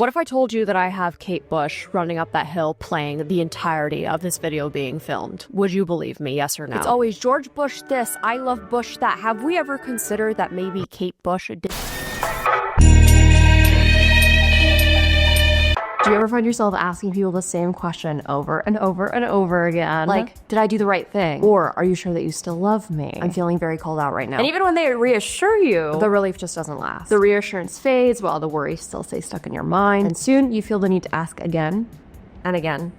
What if I told you that I have Kate Bush running up that hill playing the entirety of this video being filmed? Would you believe me, yes or no? It's always George Bush this, I love Bush that. Have we ever considered that maybe Kate Bush did? Do you ever find yourself asking people the same question over and over and over again? Like, did I do the right thing? Or, are you sure that you still love me? I'm feeling very cold out right now. And even when they reassure you, the relief just doesn't last. The reassurance fades while the worries still stay stuck in your mind. And soon you feel the need to ask again and again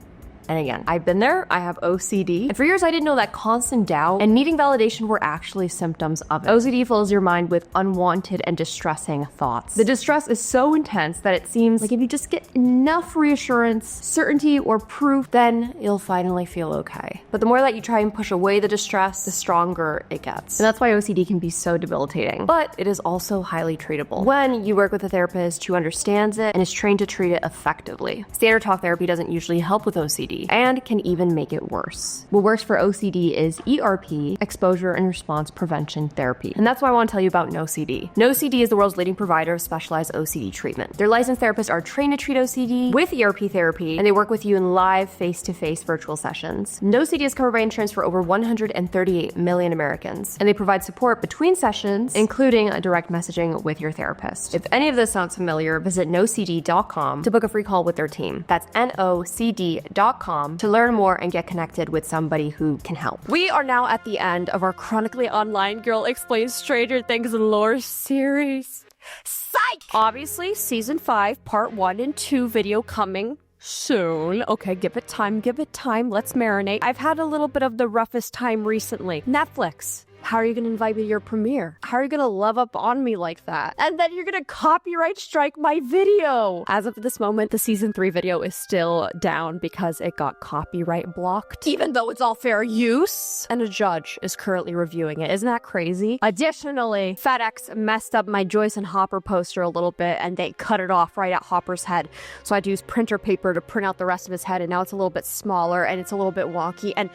and again. I've been there, I have OCD. And for years I didn't know that constant doubt and needing validation were actually symptoms of it. OCD fills your mind with unwanted and distressing thoughts. The distress is so intense that it seems like if you just get enough reassurance, certainty, or proof, then you'll finally feel okay. But the more that you try and push away the distress, the stronger it gets. And that's why OCD can be so debilitating. But it is also highly treatable when you work with a therapist who understands it and is trained to treat it effectively. Standard talk therapy doesn't usually help with OCD and can even make it worse. What works for OCD is ERP, exposure and response prevention therapy. And that's why I want to tell you about NoCD. NoCD is the world's leading provider of specialized OCD treatment. Their licensed therapists are trained to treat OCD with ERP therapy, and they work with you in live face-to-face virtual sessions. NoCD is covered by insurance for over 138 million Americans, and they provide support between sessions, including a direct messaging with your therapist. If any of this sounds familiar, visit nocd.com to book a free call with their team. That's nocd.com to learn more and get connected with somebody who can help. We are now at the end of our Chronically Online Girl Explains Stranger Things and Lore series. Psych! Obviously, season 5, part 1 and 2 video coming soon. Okay, give it time, let's marinate. I've had a little bit of the roughest time recently. Netflix. How are you going to invite me to your premiere? How are you going to love up on me like that? And then you're going to copyright strike my video. As of this moment, the season 3 video is still down because it got copyright blocked, even though it's all fair use. And a judge is currently reviewing it. Isn't that crazy? Additionally, FedEx messed up my Joyce and Hopper poster a little bit and they cut it off right at Hopper's head. So I had to use printer paper to print out the rest of his head, and now it's a little bit smaller and it's a little bit wonky, and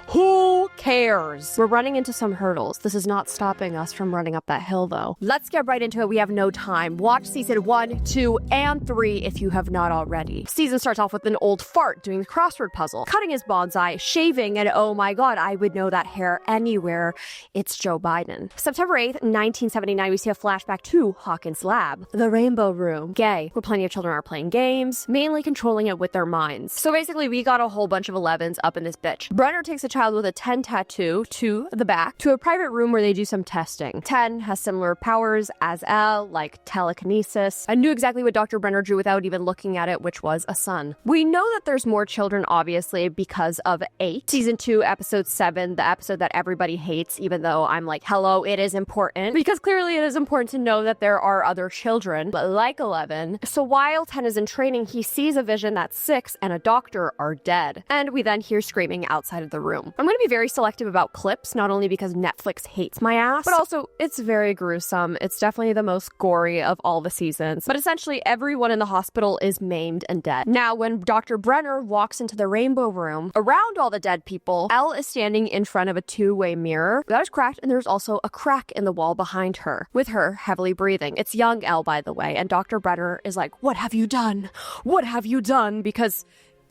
who cares? We're running into some hurdles. This is not stopping us from running up that hill, though. Let's get right into it. We have no time. Watch season 1, 2, and 3 if you have not already. Season starts off with an old fart doing the crossword puzzle, cutting his bonsai, shaving, and oh my god, I would know that hair anywhere. It's Joe Biden. September 8th, 1979, we see a flashback to Hawkins' lab, the Rainbow Room. Gay, where plenty of children are playing games, mainly controlling it with their minds. So basically, we got a whole bunch of 11s up in this bitch. Brenner takes a child with a 10 tattoo to the back to a private room where they do some testing. 10 has similar powers as L, like telekinesis. I knew exactly what Dr. Brenner drew without even looking at it, which was a sun. We know that there's more children, obviously, because of 8. Season 2, episode 7, the episode that everybody hates, even though I'm like, hello, it is important. Because clearly it is important to know that there are other children, but like 11. So while 10 is in training, he sees a vision that 6 and a doctor are dead. And we then hear screaming outside of the room. I'm going to be very selective about clips, not only because Netflix hates my ass, but also it's very gruesome. It's definitely the most gory of all the seasons. But essentially, everyone in the hospital is maimed and dead. Now, when Dr. Brenner walks into the Rainbow Room, around all the dead people, Elle is standing in front of a two-way mirror that is cracked, and there's also a crack in the wall behind her, with her heavily breathing. It's young Elle, by the way, and Dr. Brenner is like, "What have you done? What have you done?" Because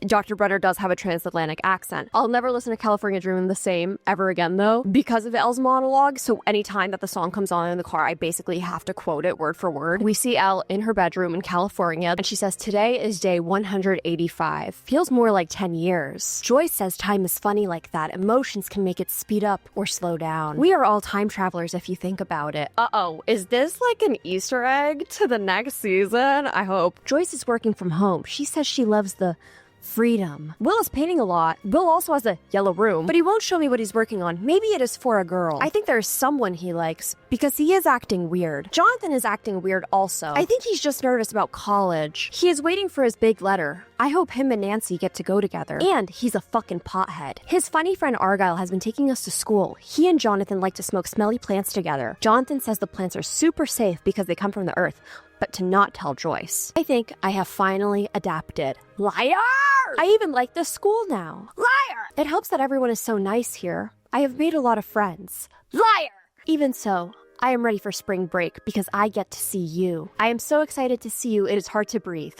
Dr. Brenner does have a transatlantic accent. I'll never listen to California Dreamin' the same ever again, though, because of Elle's monologue. So anytime that the song comes on in the car, I basically have to quote it word for word. We see Elle in her bedroom in California, and she says, "Today is day 185. Feels more like 10 years. Joyce says time is funny like that. Emotions can make it speed up or slow down. We are all time travelers if you think about it." Uh-oh, is this like an Easter egg to the next season? I hope. Joyce is working from home. She says she loves the freedom. Will is painting a lot. Will also has a yellow room, but he won't show me what he's working on. Maybe it is for a girl. I think there's someone he likes, because he is acting weird. Jonathan is acting weird also. I think he's just nervous about college. He is waiting for his big letter. I hope him and Nancy get to go together. And he's a fucking pothead. His funny friend Argyle has been taking us to school. He and Jonathan like to smoke smelly plants together. Jonathan says the plants are super safe because they come from the earth, but to not tell Joyce. I think I have finally adapted. Liar! I even like this school now. Liar! It helps that everyone is so nice here. I have made a lot of friends. Liar! Even so, I am ready for spring break because I get to see you. I am so excited to see you, it is hard to breathe.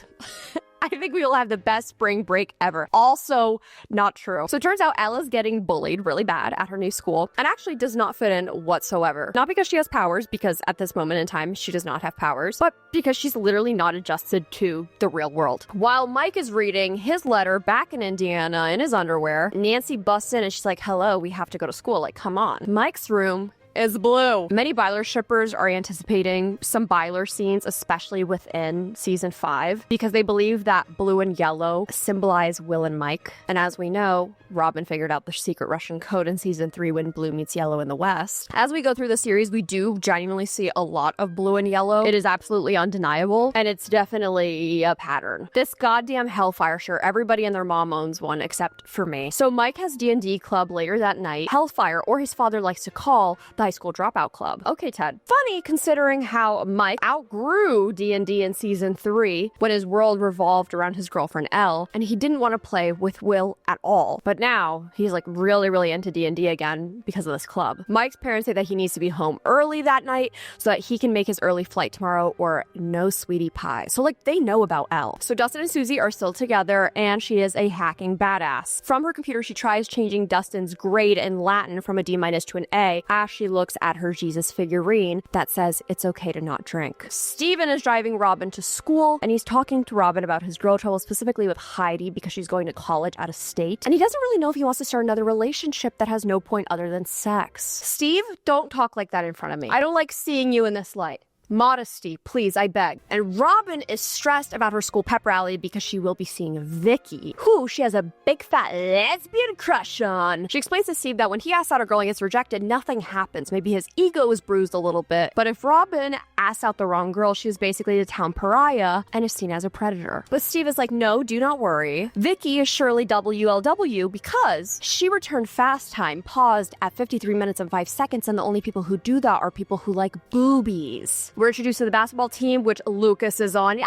I think we will have the best spring break ever. Also, not true. So it turns out Ella's getting bullied really bad at her new school and actually does not fit in whatsoever. Not because she has powers, because at this moment in time, she does not have powers, but because she's literally not adjusted to the real world. While Mike is reading his letter back in Indiana in his underwear, Nancy busts in and she's like, hello, we have to go to school. Like, come on. Mike's room is blue. Many Byler shippers are anticipating some Byler scenes, especially within season 5, because they believe that blue and yellow symbolize Will and Mike. And as we know, Robin figured out the secret Russian code in season 3 when blue meets yellow in the West. As we go through the series, we do genuinely see a lot of blue and yellow. It is absolutely undeniable, and it's definitely a pattern. This goddamn Hellfire shirt, everybody and their mom owns one except for me. So Mike has D&D club later that night. Hellfire, or his father likes to call, the high school dropout club. Okay, Ted. Funny considering how Mike outgrew D&D in season 3 when his world revolved around his girlfriend Elle, and he didn't want to play with Will at all. But now he's like really into D&D again because of this club. Mike's parents say that he needs to be home early that night so that he can make his early flight tomorrow, or no sweetie pie. So like they know about Elle. So Dustin and Susie are still together, and she is a hacking badass. From her computer, she tries changing Dustin's grade in Latin from a D- to an A as she looks at her Jesus figurine that says it's okay to not drink. Steven is driving Robin to school, and he's talking to Robin about his girl trouble, specifically with Heidi because she's going to college out of state. And he doesn't really know if he wants to start another relationship that has no point other than sex. Steve, don't talk like that in front of me. I don't like seeing you in this light. Modesty, please, I beg. And Robin is stressed about her school pep rally because she will be seeing Vicky, who she has a big fat lesbian crush on. She explains to Steve that when he asks out a girl and gets rejected, nothing happens. Maybe his ego is bruised a little bit. But if Robin asks out the wrong girl, she is basically the town pariah and is seen as a predator. But Steve is like, no, do not worry. Vicky is surely WLW because she returned fast time, paused at 53 minutes and 5 seconds, and the only people who do that are people who like boobies. We're introduced to the basketball team, which Lucas is on.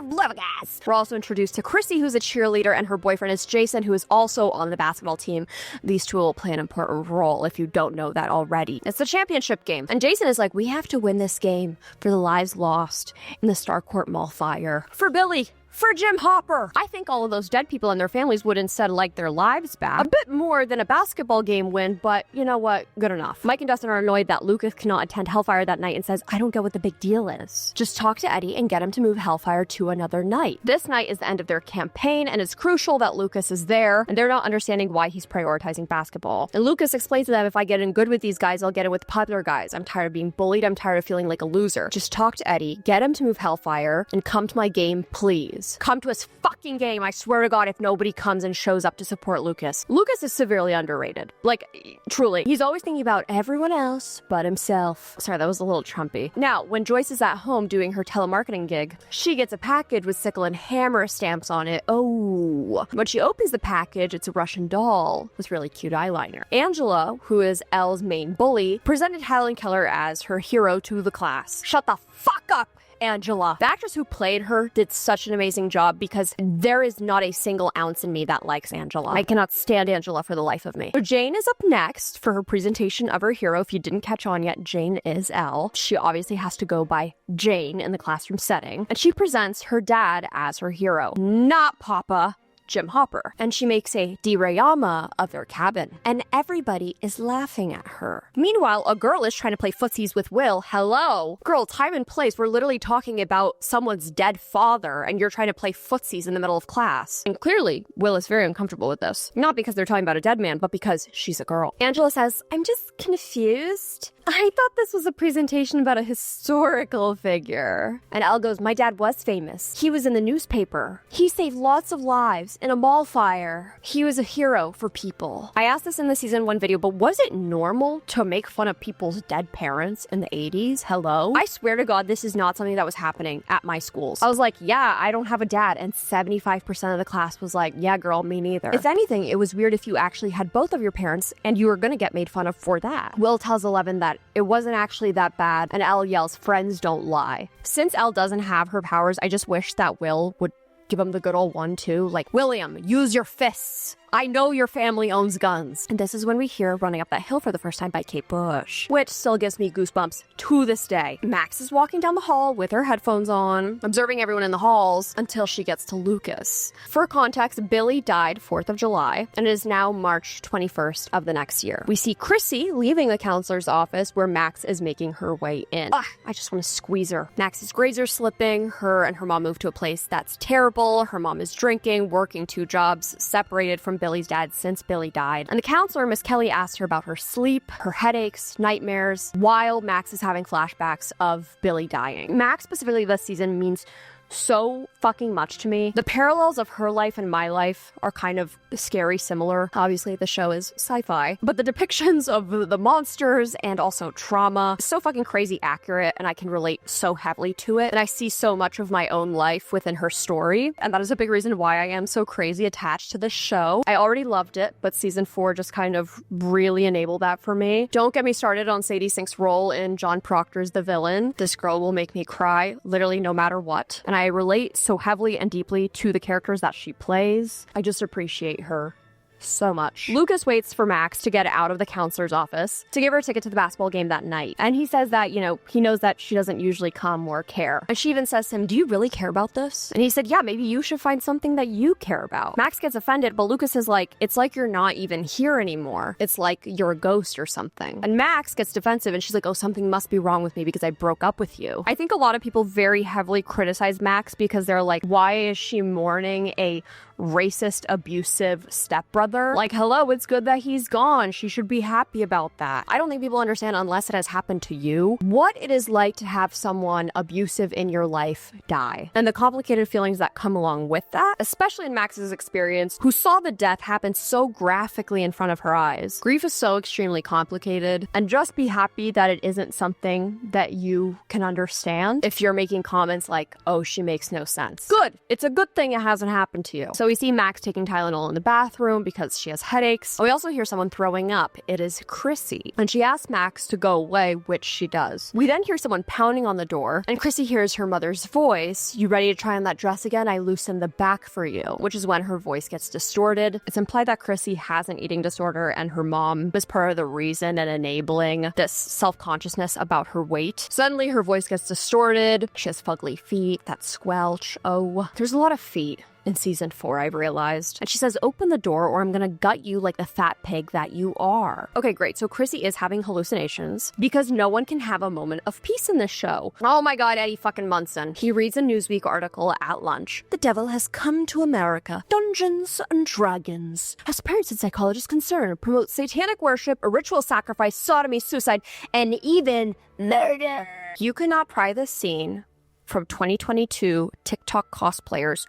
We're also introduced to Chrissy, who's a cheerleader, and her boyfriend is Jason, who is also on the basketball team. These two will play an important role if you don't know that already. It's the championship game. And Jason is like, we have to win this game for the lives lost in the Starcourt Mall fire. For Billy. For Jim Hopper. I think all of those dead people and their families would instead like their lives back. A bit more than a basketball game win, but you know what? Good enough. Mike and Dustin are annoyed that Lucas cannot attend Hellfire that night and says, I don't get what the big deal is. Just talk to Eddie and get him to move Hellfire to another night. This night is the end of their campaign, and it's crucial that Lucas is there, and they're not understanding why he's prioritizing basketball. And Lucas explains to them, if I get in good with these guys, I'll get in with popular guys. I'm tired of being bullied. I'm tired of feeling like a loser. Just talk to Eddie, get him to move Hellfire, and come to my game, please. Come to his fucking game, I swear to God, if nobody comes and shows up to support Lucas. Lucas is severely underrated. Like, truly. He's always thinking about everyone else but himself. Sorry, that was a little Trumpy. Now, when Joyce is at home doing her telemarketing gig, she gets a package with sickle and hammer stamps on it. Oh. When she opens the package, it's a Russian doll with really cute eyeliner. Angela, who is Elle's main bully, presented Helen Keller as her hero to the class. Shut the fuck up, Angela. The actress who played her did such an amazing job because there is not a single ounce in me that likes Angela. I cannot stand Angela for the life of me. So Jane is up next for her presentation of her hero. If you didn't catch on yet, Jane is Elle. She obviously has to go by Jane in the classroom setting. And she presents her dad as her hero, not Papa, Jim Hopper, and she makes a diorama of their cabin, and everybody is laughing at her. Meanwhile, a girl is trying to play footsies with Will. Hello? Girl, time and place. We're literally talking about someone's dead father, and you're trying to play footsies in the middle of class. And clearly, Will is very uncomfortable with this. Not because they're talking about a dead man, but because she's a girl. Angela says, I'm just confused. I thought this was a presentation about a historical figure. And Elle goes, my dad was famous. He was in the newspaper. He saved lots of lives in a mall fire. He was a hero for people. I asked this in the season 1 video, but was it normal to make fun of people's dead parents in the 80s? Hello? I swear to God, this is not something that was happening at my schools. I was like, yeah, I don't have a dad. And 75% of the class was like, yeah, girl, me neither. If anything, it was weird if you actually had both of your parents and you were gonna get made fun of for that. Will tells Eleven that it wasn't actually that bad, and Elle yells, friends don't lie. Since Elle doesn't have her powers, I just wish that Will would give him the good old 1-2. Like, William, use your fists. I know your family owns guns. And this is when we hear Running Up That Hill for the first time by Kate Bush, which still gives me goosebumps to this day. Max is walking down the hall with her headphones on, observing everyone in the halls until she gets to Lucas. For context, Billy died 4th of July, and it is now March 21st of the next year. We see Chrissy leaving the counselor's office where Max is making her way in. I just want to squeeze her. Max's grades are slipping. Her and her mom moved to a place that's terrible. Her mom is drinking, working 2 jobs, separated from Billy's dad since Billy died. And the counselor, Miss Kelly, asked her about her sleep, her headaches, nightmares, while Max is having flashbacks of Billy dying. Max specifically this season means so fucking much to me. The parallels of her life and my life are kind of scary similar. Obviously, the show is sci-fi, but the depictions of the monsters and also trauma is so fucking crazy accurate, and I can relate so heavily to it. And I see so much of my own life within her story, and that is a big reason why I am so crazy attached to the show. I already loved it, but season 4 just kind of really enabled that for me. Don't get me started on Sadie Sink's role in John Proctor's The Villain. This girl will make me cry literally no matter what, and I relate so heavily and deeply to the characters that she plays. I just appreciate her so much. Lucas waits for Max to get out of the counselor's office to give her a ticket to the basketball game that night. And he says that, he knows that she doesn't usually come or care. And she even says to him, "Do you really care about this?" And he said, "Yeah, maybe you should find something that you care about." Max gets offended, but Lucas is like, "It's like you're not even here anymore. It's like you're a ghost or something." And Max gets defensive and she's like, "Oh, something must be wrong with me because I broke up with you." I think a lot of people very heavily criticize Max because they're like, why is she mourning a racist, abusive stepbrother? Like, hello, it's good that he's gone. She should be happy about that. I don't think people understand, unless it has happened to you, what it is like to have someone abusive in your life die. And the complicated feelings that come along with that, especially in Max's experience, who saw the death happen so graphically in front of her eyes. Grief is so extremely complicated, and just be happy that it isn't something that you can understand if you're making comments like, "Oh, she makes no sense." Good. It's a good thing it hasn't happened to you. So we see Max taking Tylenol in the bathroom because she has headaches. We also hear someone throwing up. It is Chrissy. And she asks Max to go away, which she does. We then hear someone pounding on the door, and Chrissy hears her mother's voice. "You ready to try on that dress again? I loosened the back for you," which is when her voice gets distorted. It's implied that Chrissy has an eating disorder, and her mom is part of the reason and enabling this self-consciousness about her weight. Suddenly, her voice gets distorted. She has fugly feet that squelch. Oh, there's a lot of feet in season 4, I've realized. And she says, "Open the door or I'm gonna gut you like the fat pig that you are." Okay, great. So Chrissy is having hallucinations because no one can have a moment of peace in this show. Oh my god, Eddie fucking Munson. He reads a Newsweek article at lunch. "The devil has come to America. Dungeons and Dragons. As parents and psychologists concerned, promote satanic worship, a ritual sacrifice, sodomy, suicide, and even murder." You cannot pry this scene from 2022 TikTok cosplayers'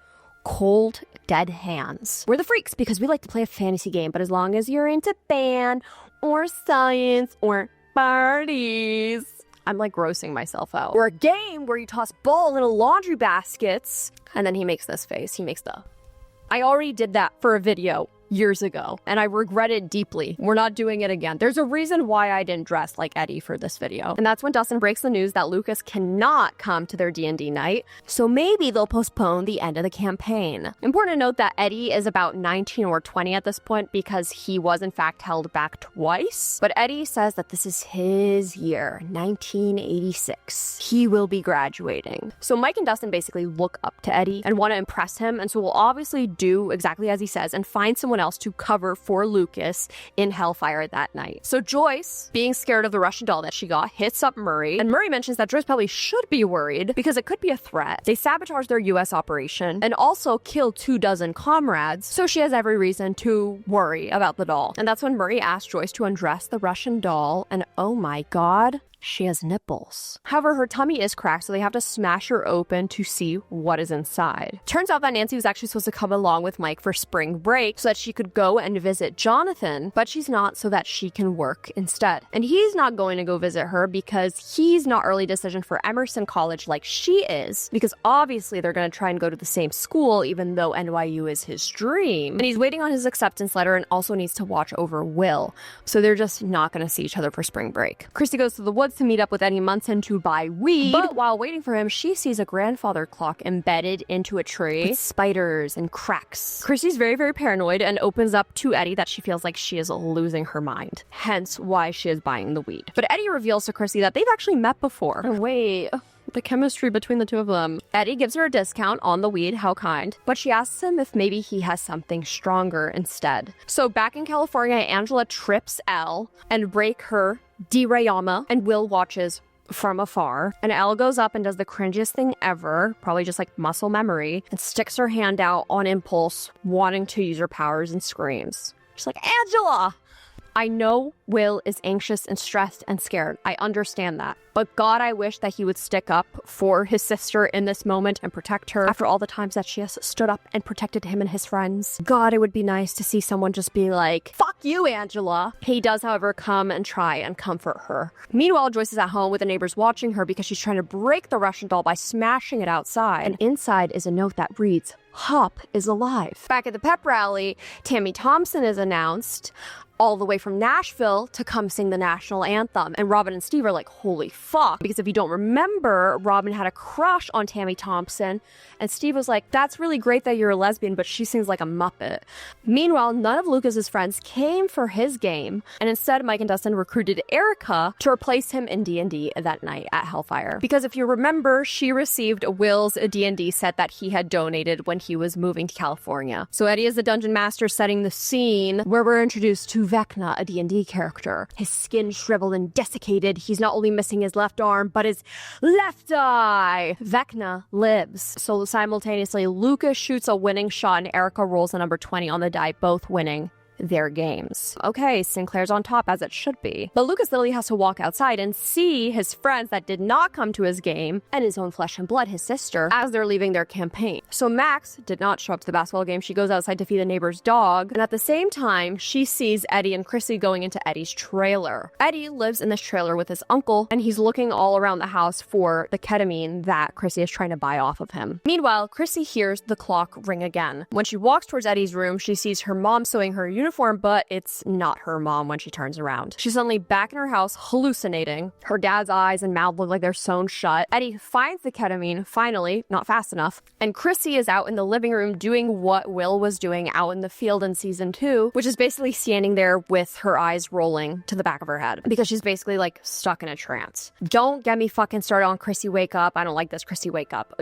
cold, dead hands. We're the freaks because we like to play a fantasy game, but as long as you're into band or science or parties, I'm like grossing myself out. Or a game where you toss ball into laundry baskets, and then he makes this face. He makes the... I already did that for a video years ago, and I regret it deeply. We're not doing it again. There's a reason why I didn't dress like Eddie for this video. And that's when Dustin breaks the news that Lucas cannot come to their D&D night, so maybe they'll postpone the end of the campaign. Important to note that Eddie is about 19 or 20 at this point because he was in fact held back twice. But Eddie says that this is his year, 1986. He will be graduating. So Mike and Dustin basically look up to Eddie and want to impress him, and so will obviously do exactly as he says and find someone else to cover for Lucas in Hellfire that night. So Joyce, being scared of the Russian doll that she got, hits up Murray, and Murray mentions that Joyce probably should be worried because it could be a threat. They sabotage their US operation and also kill 24 comrades, so she has every reason to worry about the doll. And that's when Murray asks Joyce to undress the Russian doll, and oh my god, she has nipples. However, her tummy is cracked, so they have to smash her open to see what is inside. Turns out that Nancy was actually supposed to come along with Mike for spring break so that she could go and visit Jonathan, but she's not, so that she can work instead. And he's not going to go visit her because he's not early decision for Emerson College like she is, because obviously they're going to try and go to the same school even though NYU is his dream. And he's waiting on his acceptance letter and also needs to watch over Will, so they're just not going to see each other for spring break. Christy goes to the woods to meet up with Eddie Munson to buy weed, but while waiting for him, she sees a grandfather clock embedded into a tree with spiders and cracks. Christy's very, very paranoid and and opens up to Eddie that she feels like she is losing her mind. Hence why she is buying the weed. But Eddie reveals to Chrissy that they've actually met before. Oh, wait. The chemistry between the two of them. Eddie gives her a discount on the weed, how kind, but she asks him if maybe he has something stronger instead. So back in California, Angela trips Elle and break her Dirayama, and Will watches from afar. And Elle goes up and does the cringiest thing ever, probably just like muscle memory, and sticks her hand out on impulse, wanting to use her powers, and screams. She's like, Angela! I know Will is anxious and stressed and scared. I understand that. But God, I wish that he would stick up for his sister in this moment and protect her after all the times that she has stood up and protected him and his friends. God, it would be nice to see someone just be like, fuck you, Angela. He does, however, come and try and comfort her. Meanwhile, Joyce is at home with the neighbors watching her because she's trying to break the Russian doll by smashing it outside. And inside is a note that reads, Hop is alive. Back at the pep rally, Tammy Thompson is announced all the way from Nashville to come sing the national anthem. And Robin and Steve are like, holy fuck. Because if you don't remember, Robin had a crush on Tammy Thompson. And Steve was like, that's really great that you're a lesbian, but she sings like a Muppet. Meanwhile, none of Lucas's friends came for his game. And instead, Mike and Dustin recruited Erica to replace him in D&D that night at Hellfire. Because if you remember, she received Will's D&D set that he had donated when he was moving to California. So Eddie is the dungeon master setting the scene where we're introduced to Vecna, a D&D character. His skin shriveled and desiccated. He's not only missing his left arm, but his left eye. Vecna lives. So simultaneously, Lucas shoots a winning shot and Erica rolls a number 20 on the die, both winning their games. Okay, Sinclair's on top as it should be. But Lucas literally has to walk outside and see his friends that did not come to his game and his own flesh and blood, his sister, as they're leaving their campaign. So Max did not show up to the basketball game. She goes outside to feed the neighbor's dog. And at the same time, she sees Eddie and Chrissy going into Eddie's trailer. Eddie lives in this trailer with his uncle, and he's looking all around the house for the ketamine that Chrissy is trying to buy off of him. Meanwhile, Chrissy hears the clock ring again. When she walks towards Eddie's room, she sees her mom sewing her uniform, but it's not her mom when she turns around. She's suddenly back in her house hallucinating. Her dad's eyes and mouth look like they're sewn shut. Eddie finds the ketamine, finally, not fast enough, and Chrissy is out in the living room doing what Will was doing out in the field in season 2, which is basically standing there with her eyes rolling to the back of her head because she's basically like stuck in a trance. Don't get me fucking started on Chrissy wake up. I don't like this Chrissy wake up.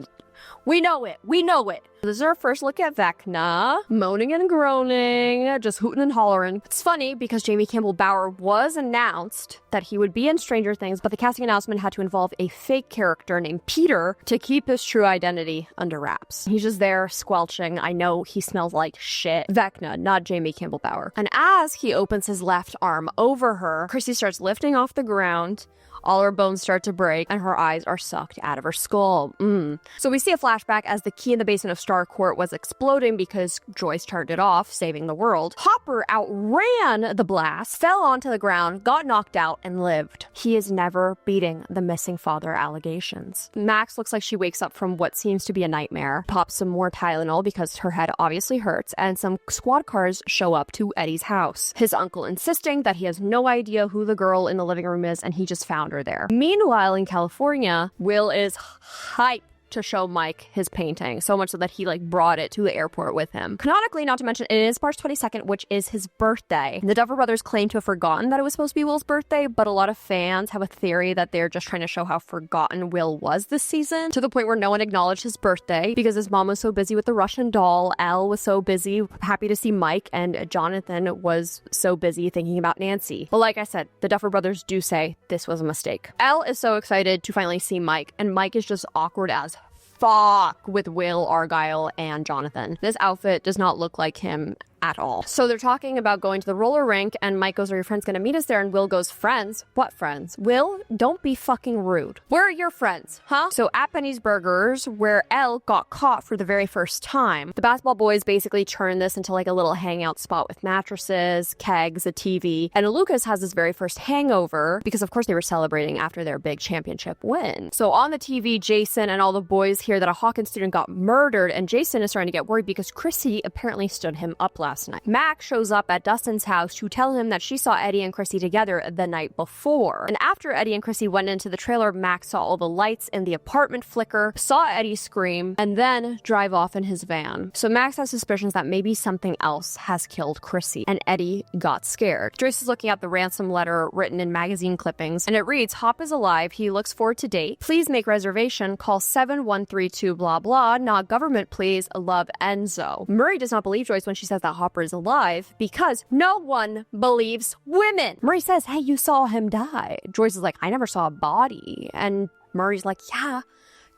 We know it. We know it. This is our first look at Vecna, moaning and groaning, just hooting and hollering. It's funny because Jamie Campbell Bower was announced that he would be in Stranger Things, but the casting announcement had to involve a fake character named Peter to keep his true identity under wraps. He's just there squelching. I know he smells like shit. Vecna, not Jamie Campbell Bower. And as he opens his left arm over her, Chrissy starts lifting off the ground. All her bones start to break, and her eyes are sucked out of her skull. So we see a flashback as the key in the basement of Starcourt was exploding because Joyce turned it off, saving the world. Hopper outran the blast, fell onto the ground, got knocked out, and lived. He is never beating the missing father allegations. Max looks like she wakes up from what seems to be a nightmare, pops some more Tylenol because her head obviously hurts, and some squad cars show up to Eddie's house. His uncle insisting that he has no idea who the girl in the living room is, and he just found her there. Meanwhile, in California, Will is hyped to show Mike his painting, so much so that he brought it to the airport with him. Canonically, not to mention, it is March 22nd, which is his birthday. The Duffer Brothers claim to have forgotten that it was supposed to be Will's birthday, but a lot of fans have a theory that they're just trying to show how forgotten Will was this season, to the point where no one acknowledged his birthday because his mom was so busy with the Russian doll, Elle was so busy happy to see Mike, and Jonathan was so busy thinking about Nancy. But like I said, the Duffer Brothers do say this was a mistake. Elle is so excited to finally see Mike, and Mike is just awkward as fuck with Will, Argyle, and Jonathan. This outfit does not look like him at all. So they're talking about going to the roller rink, and Mike goes, are your friends gonna meet us there? And Will goes, friends? What friends? Will, don't be fucking rude. Where are your friends, huh? So at Benny's Burgers, where Elle got caught for the very first time, the basketball boys basically turn this into a little hangout spot with mattresses, kegs, a TV, and Lucas has his very first hangover because of course they were celebrating after their big championship win. So on the TV, Jason and all the boys hear that a Hawkins student got murdered, and Jason is starting to get worried because Chrissy apparently stood him up last last night. Max shows up at Dustin's house to tell him that she saw Eddie and Chrissy together the night before. And after Eddie and Chrissy went into the trailer, Max saw all the lights in the apartment flicker, saw Eddie scream, and then drive off in his van. So Max has suspicions that maybe something else has killed Chrissy, and Eddie got scared. Joyce is looking at the ransom letter written in magazine clippings, and it reads, Hop is alive. He looks forward to date. Please make reservation. Call 7132 blah blah. Not government, please. Love, Enzo. Murray does not believe Joyce when she says that Hopper is alive because no one believes women. Murray says, hey, you saw him die. Joyce is like, I never saw a body. And Murray's like, yeah,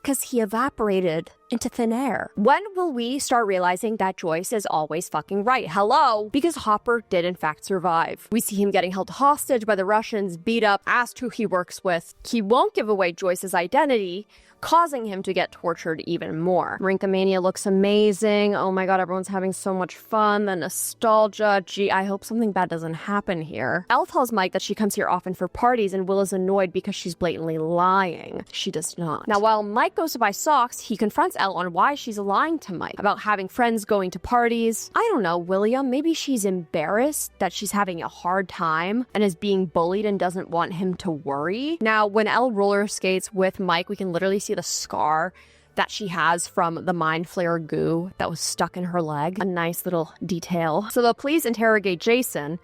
because he evaporated into thin air. When will we start realizing that Joyce is always fucking right? Hello? Because Hopper did in fact survive. We see him getting held hostage by the Russians, beat up, asked who he works with. He won't give away Joyce's identity, causing him to get tortured even more. Rinkomania looks amazing. Oh my god, everyone's having so much fun. The nostalgia. Gee, I hope something bad doesn't happen here. Elle tells Mike that she comes here often for parties, and Will is annoyed because she's blatantly lying. She does not. Now, while Mike goes to buy socks, he confronts Elle on why she's lying to Mike about having friends going to parties. I don't know, William. Maybe she's embarrassed that she's having a hard time and is being bullied and doesn't want him to worry. Now, when Elle roller skates with Mike, we can literally see the scar that she has from the mind flare goo that was stuck in her leg. A nice little detail. So the police interrogate Jason,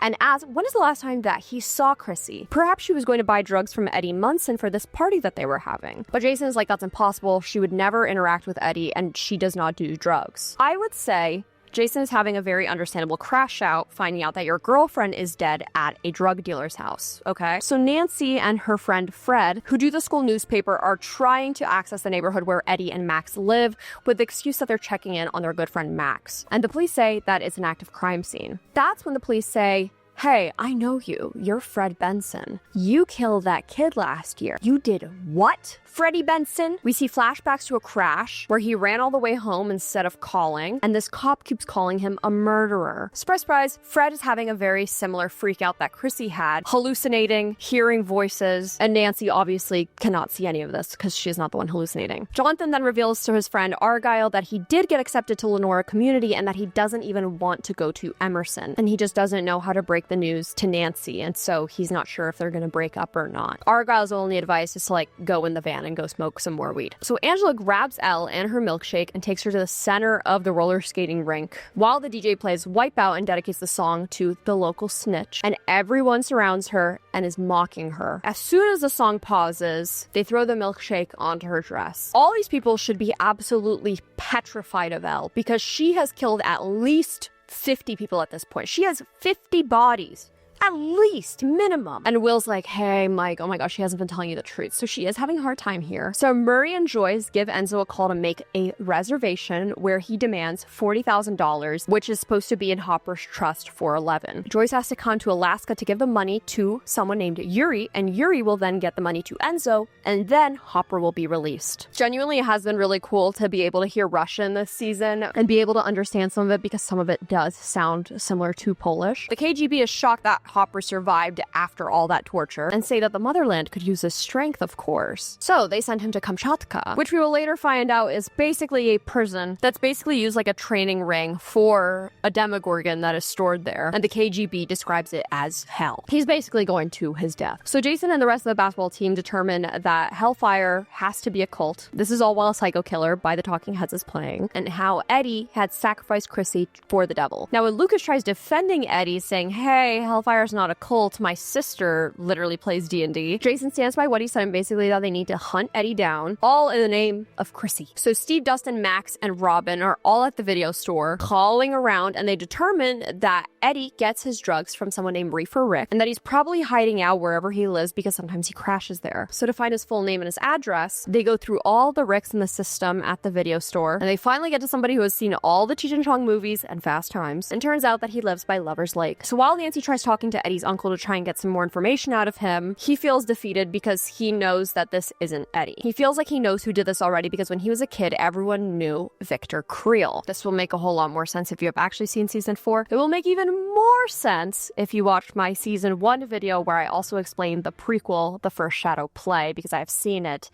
and ask, when is the last time that he saw Chrissy? Perhaps she was going to buy drugs from Eddie Munson for this party that they were having. But Jason is like, that's impossible. She would never interact with Eddie, and she does not do drugs. I would say Jason is having a very understandable crash out, finding out that your girlfriend is dead at a drug dealer's house, okay? So Nancy and her friend Fred, who do the school newspaper, are trying to access the neighborhood where Eddie and Max live with the excuse that they're checking in on their good friend Max. And the police say that it's an active crime scene. That's when the police say, hey, I know you. You're Fred Benson. You killed that kid last year. You did what? Freddie Benson? We see flashbacks to a crash where he ran all the way home instead of calling, and this cop keeps calling him a murderer. Surprise, surprise, Fred is having a very similar freak out that Chrissy had, hallucinating, hearing voices, and Nancy obviously cannot see any of this because she's not the one hallucinating. Jonathan then reveals to his friend Argyle that he did get accepted to Lenora Community and that he doesn't even want to go to Emerson, and he just doesn't know how to break the news to Nancy, and so he's not sure if they're gonna break up or not. Argyle's only advice is to like go in the van and go smoke some more weed. So Angela grabs Elle and her milkshake and takes her to the center of the roller skating rink while the DJ plays Wipeout and dedicates the song to the local snitch, and everyone surrounds her and is mocking her. As soon as the song pauses, they throw the milkshake onto her dress. All these people should be absolutely petrified of Elle because she has killed at least 50 people at this point. She has 50 bodies. At least, minimum. And Will's like, hey, Mike, oh my gosh, she hasn't been telling you the truth. So she is having a hard time here. So Murray and Joyce give Enzo a call to make a reservation where he demands $40,000, which is supposed to be in Hopper's trust for 11. Joyce has to come to Alaska to give the money to someone named Yuri, and Yuri will then get the money to Enzo, and then Hopper will be released. Genuinely, it has been really cool to be able to hear Russian this season and be able to understand some of it because some of it does sound similar to Polish. The KGB is shocked that Hopper survived after all that torture and say that the motherland could use his strength, of course. So they send him to Kamchatka, which we will later find out is basically a prison that's basically used like a training ring for a demogorgon that is stored there, and the KGB describes it as hell. He's basically going to his death. So Jason and the rest of the basketball team determine that Hellfire has to be a cult. This is all while Psycho Killer by the Talking Heads is playing, and how Eddie had sacrificed Chrissy for the devil. Now when Lucas tries defending Eddie, saying, hey, Hellfire is not a cult, my sister literally plays D&D, Jason stands by what he said, and basically that they need to hunt Eddie down, all in the name of Chrissy. So Steve, Dustin, Max, and Robin are all at the video store calling around, and they determine that Eddie gets his drugs from someone named Reefer Rick, and that he's probably hiding out wherever he lives because sometimes he crashes there. So to find his full name and his address, they go through all the Ricks in the system at the video store, and they finally get to somebody who has seen all the Cheech and Chong movies and Fast Times, and turns out that he lives by Lover's Lake. So while Nancy tries talking to Eddie's uncle to try and get some more information out of him, he feels defeated because he knows that this isn't Eddie. He feels like he knows who did this already because when he was a kid, everyone knew Victor Creel. This will make a whole lot more sense if you have actually seen season 4. It will make even more sense if you watched my season 1 video where I also explained the prequel, The First Shadow Play, because I've seen it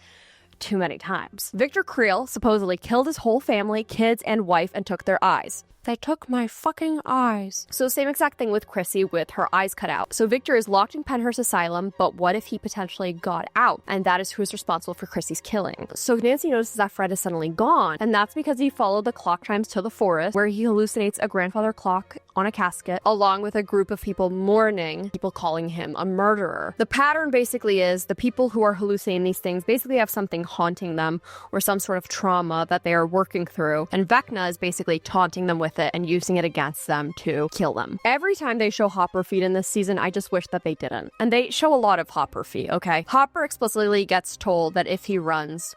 too many times. Victor Creel supposedly killed his whole family, kids, and wife, and took their eyes. They took my fucking eyes. So same exact thing with Chrissy with her eyes cut out. So Victor is locked in Penhurst Asylum, but what if he potentially got out? And that is who is responsible for Chrissy's killing. So Nancy notices that Fred is suddenly gone, and that's because he followed the clock chimes to the forest, where he hallucinates a grandfather clock on a casket, along with a group of people mourning, people calling him a murderer. The pattern basically is the people who are hallucinating these things basically have something haunting them or some sort of trauma that they are working through, and Vecna is basically taunting them with it and using it against them to kill them. Every time they show Hopper feet in this season, I just wish that they didn't. And they show a lot of Hopper feet, okay? Hopper explicitly gets told that if he runs,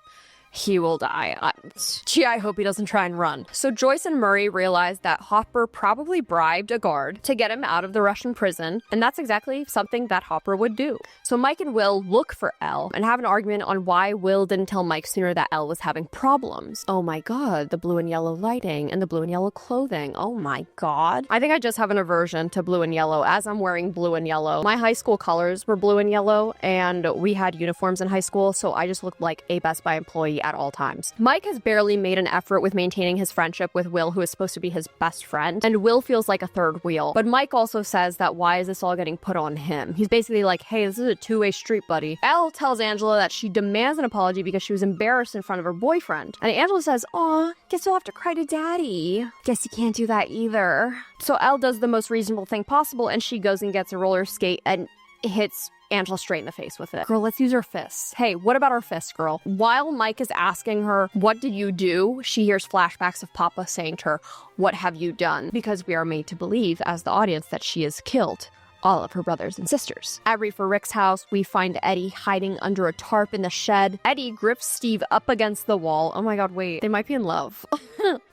he will die. I hope he doesn't try and run. So Joyce and Murray realize that Hopper probably bribed a guard to get him out of the Russian prison, and that's exactly something that Hopper would do. So Mike and Will look for Elle and have an argument on why Will didn't tell Mike sooner that Elle was having problems. Oh my god, the blue and yellow lighting and the blue and yellow clothing. Oh my god. I think I just have an aversion to blue and yellow as I'm wearing blue and yellow. My high school colors were blue and yellow, and we had uniforms in high school, so I just looked like a Best Buy employee at all times. Mike has barely made an effort with maintaining his friendship with Will, who is supposed to be his best friend, and Will feels like a third wheel. But Mike also says that why is this all getting put on him? He's basically like, hey, this is a two-way street, buddy. Elle tells Angela that she demands an apology because she was embarrassed in front of her boyfriend. And Angela says, aw, guess you'll have to cry to daddy. Guess you can't do that either. So Elle does the most reasonable thing possible, and she goes and gets a roller skate and hits Angela straight in the face with it. Girl, let's use our fists. Hey, what about our fists, girl? While Mike is asking her, what did you do? She hears flashbacks of Papa saying to her, what have you done? Because we are made to believe, as the audience, that she has killed all of her brothers and sisters. At Rafiee Rick's house, we find Eddie hiding under a tarp in the shed. Eddie grips Steve up against the wall. Oh my god, wait, they might be in love.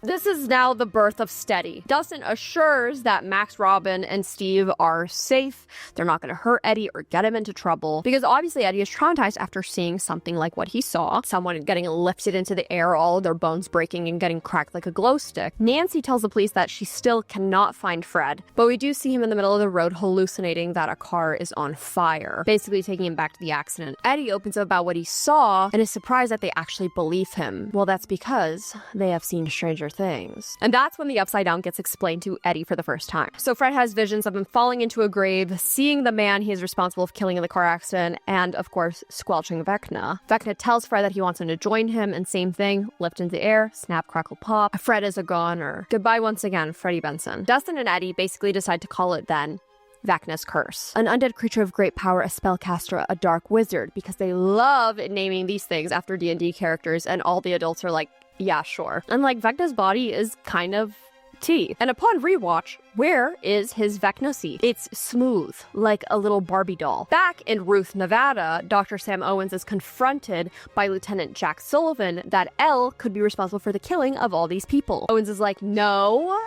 This is now the birth of Steady. Dustin assures that Max, Robin, and Steve are safe. They're not going to hurt Eddie or get him into trouble, because obviously Eddie is traumatized after seeing something like what he saw. Someone getting lifted into the air, all of their bones breaking and getting cracked like a glow stick. Nancy tells the police that she still cannot find Fred, but we do see him in the middle of the road hallucinating that a car is on fire, basically taking him back to the accident. Eddie opens up about what he saw and is surprised that they actually believe him. Well, that's because they have seen Stranger Things. And that's when the Upside Down gets explained to Eddie for the first time. So Fred has visions of him falling into a grave, seeing the man he is responsible for killing in the car accident, and of course, squelching Vecna. Vecna tells Fred that he wants him to join him, and same thing, lift into the air, snap, crackle, pop. Fred is a goner. Goodbye once again, Freddie Benson. Dustin and Eddie basically decide to call it then Vecna's curse. An undead creature of great power, a spellcaster, a dark wizard, because they love naming these things after D&D characters, and all the adults are like, yeah, sure. And like, Vecna's body is kind of tea. And upon rewatch, where is his Vecna seat? It's smooth, like a little Barbie doll. Back in Ruth, Nevada, Dr. Sam Owens is confronted by Lieutenant Jack Sullivan that Elle could be responsible for the killing of all these people. Owens is like, no,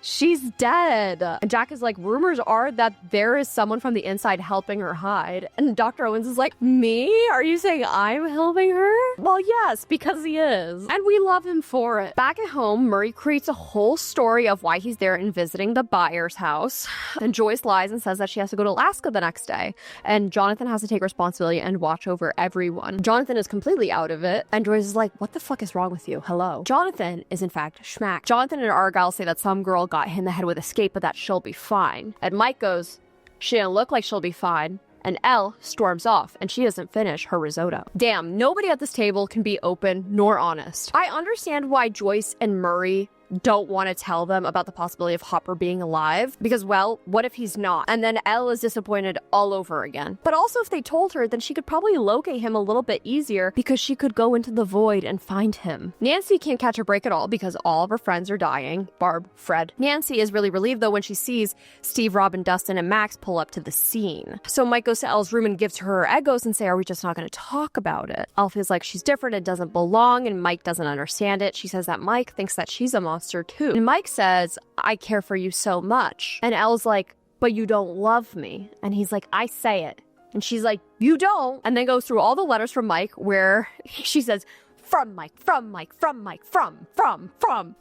she's dead. And Jack is like, rumors are that there is someone from the inside helping her hide. And Dr. Owens is like, me? Are you saying I'm helping her? Well, yes, because he is. And we love him for it. Back at home, Murray creates a whole story of why he's there and visiting the buyer's house. And Joyce lies and says that she has to go to Alaska the next day. And Jonathan has to take responsibility and watch over everyone. Jonathan is completely out of it. And Joyce is like, what the fuck is wrong with you? Hello. Jonathan is in fact schmack. Jonathan and Argyle say that some girl got hit in the head with a skate, but that she'll be fine. And Mike goes, she didn't look like she'll be fine. And Elle storms off, and she doesn't finish her risotto. Damn, nobody at this table can be open nor honest. I understand why Joyce and Murray don't want to tell them about the possibility of Hopper being alive, because, well, what if he's not? And then Elle is disappointed all over again. But also, if they told her, then she could probably locate him a little bit easier, because she could go into the void and find him. Nancy can't catch a break at all because all of her friends are dying. Barb, Fred. Nancy is really relieved, though, when she sees Steve, Robin, Dustin, and Max pull up to the scene. So Mike goes to Elle's room and gives her Eggos and say, are we just not going to talk about it? Elle feels like she's different and doesn't belong, and Mike doesn't understand it. She says that Mike thinks that she's a monster too. And Mike says, I care for you so much. And Elle's like, but you don't love me. And he's like, I say it. And she's like, you don't. And then goes through all the letters from Mike where she says, from Mike, from Mike, from Mike, from.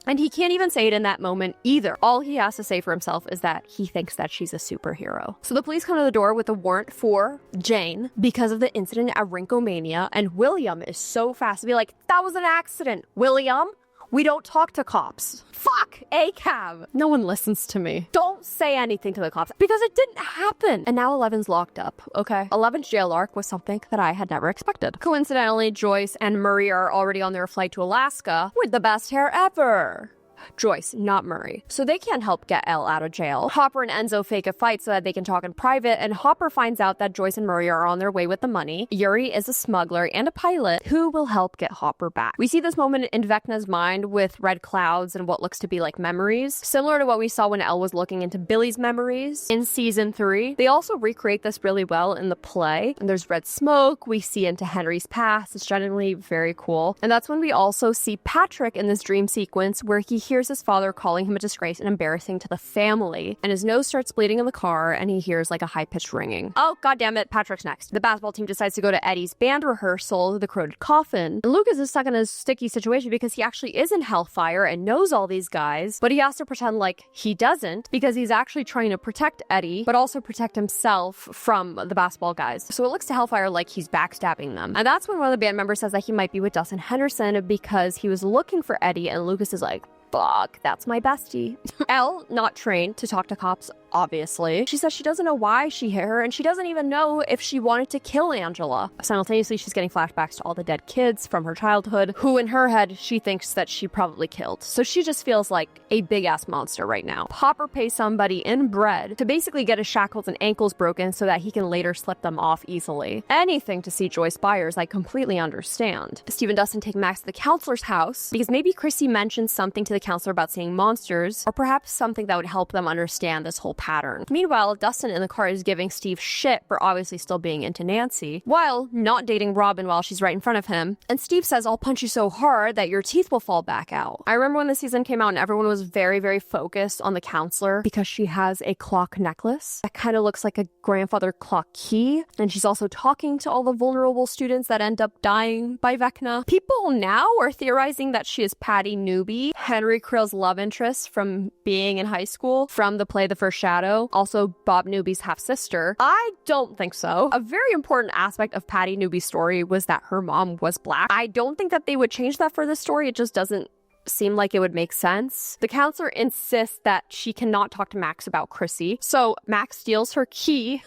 And he can't even say it in that moment either. All he has to say for himself is that he thinks that she's a superhero. So the police come to the door with a warrant for Jane because of the incident at Rinkomania. And William is so fast to be like, that was an accident. William, We don't talk to cops. Fuck ACAB. No one listens to me. Don't say anything to the cops because it didn't happen. And now 11's locked up, okay? 11's jail arc was something that I had never expected. Coincidentally, Joyce and Murray are already on their flight to Alaska with the best hair ever. Joyce, not Murray. So they can't help get Elle out of jail. Hopper and Enzo fake a fight so that they can talk in private, and Hopper finds out that Joyce and Murray are on their way with the money. Yuri is a smuggler and a pilot who will help get Hopper back. We see this moment in Vecna's mind with red clouds and what looks to be like memories, similar to what we saw when Elle was looking into Billy's memories in season 3. They also recreate this really well in the play. And there's red smoke, we see into Henry's past. It's generally very cool. And that's when we also see Patrick in this dream sequence where he hears his father calling him a disgrace and embarrassing to the family, and his nose starts bleeding in the car, and he hears like a high-pitched ringing. Oh, goddammit, Patrick's next. The basketball team decides to go to Eddie's band rehearsal, the Corroded Coffin, and Lucas is stuck in a sticky situation because he actually is in Hellfire and knows all these guys, but he has to pretend like he doesn't because he's actually trying to protect Eddie, but also protect himself from the basketball guys. So it looks to Hellfire like he's backstabbing them. And that's when one of the band members says that he might be with Dustin Henderson because he was looking for Eddie, and Lucas is like, fuck, that's my bestie. Elle, not trained to talk to cops, obviously. She says she doesn't know why she hit her, and she doesn't even know if she wanted to kill Angela. Simultaneously, she's getting flashbacks to all the dead kids from her childhood, who in her head, she thinks that she probably killed. So she just feels like a big-ass monster right now. Hopper pays somebody in bread to basically get his shackles and ankles broken so that he can later slip them off easily. Anything to see Joyce Byers, I completely understand. Steve and Dustin take Max to the counselor's house because maybe Chrissy mentioned something to the counselor about seeing monsters, or perhaps something that would help them understand this whole pattern. Meanwhile, Dustin in the car is giving Steve shit for obviously still being into Nancy, while not dating Robin while she's right in front of him. And Steve says, I'll punch you so hard that your teeth will fall back out. I remember when the season came out and everyone was very, very focused on the counselor because she has a clock necklace that kind of looks like a grandfather clock key. And she's also talking to all the vulnerable students that end up dying by Vecna. People now are theorizing that she is Patty Newby, Henry Krill's love interest from being in high school, from the play The First Shadow, also Bob Newby's half-sister. I don't think so. A very important aspect of Patty Newby's story was that her mom was black. I don't think that they would change that for this story. It just doesn't seem like it would make sense. The counselor insists that she cannot talk to Max about Chrissy, so Max steals her key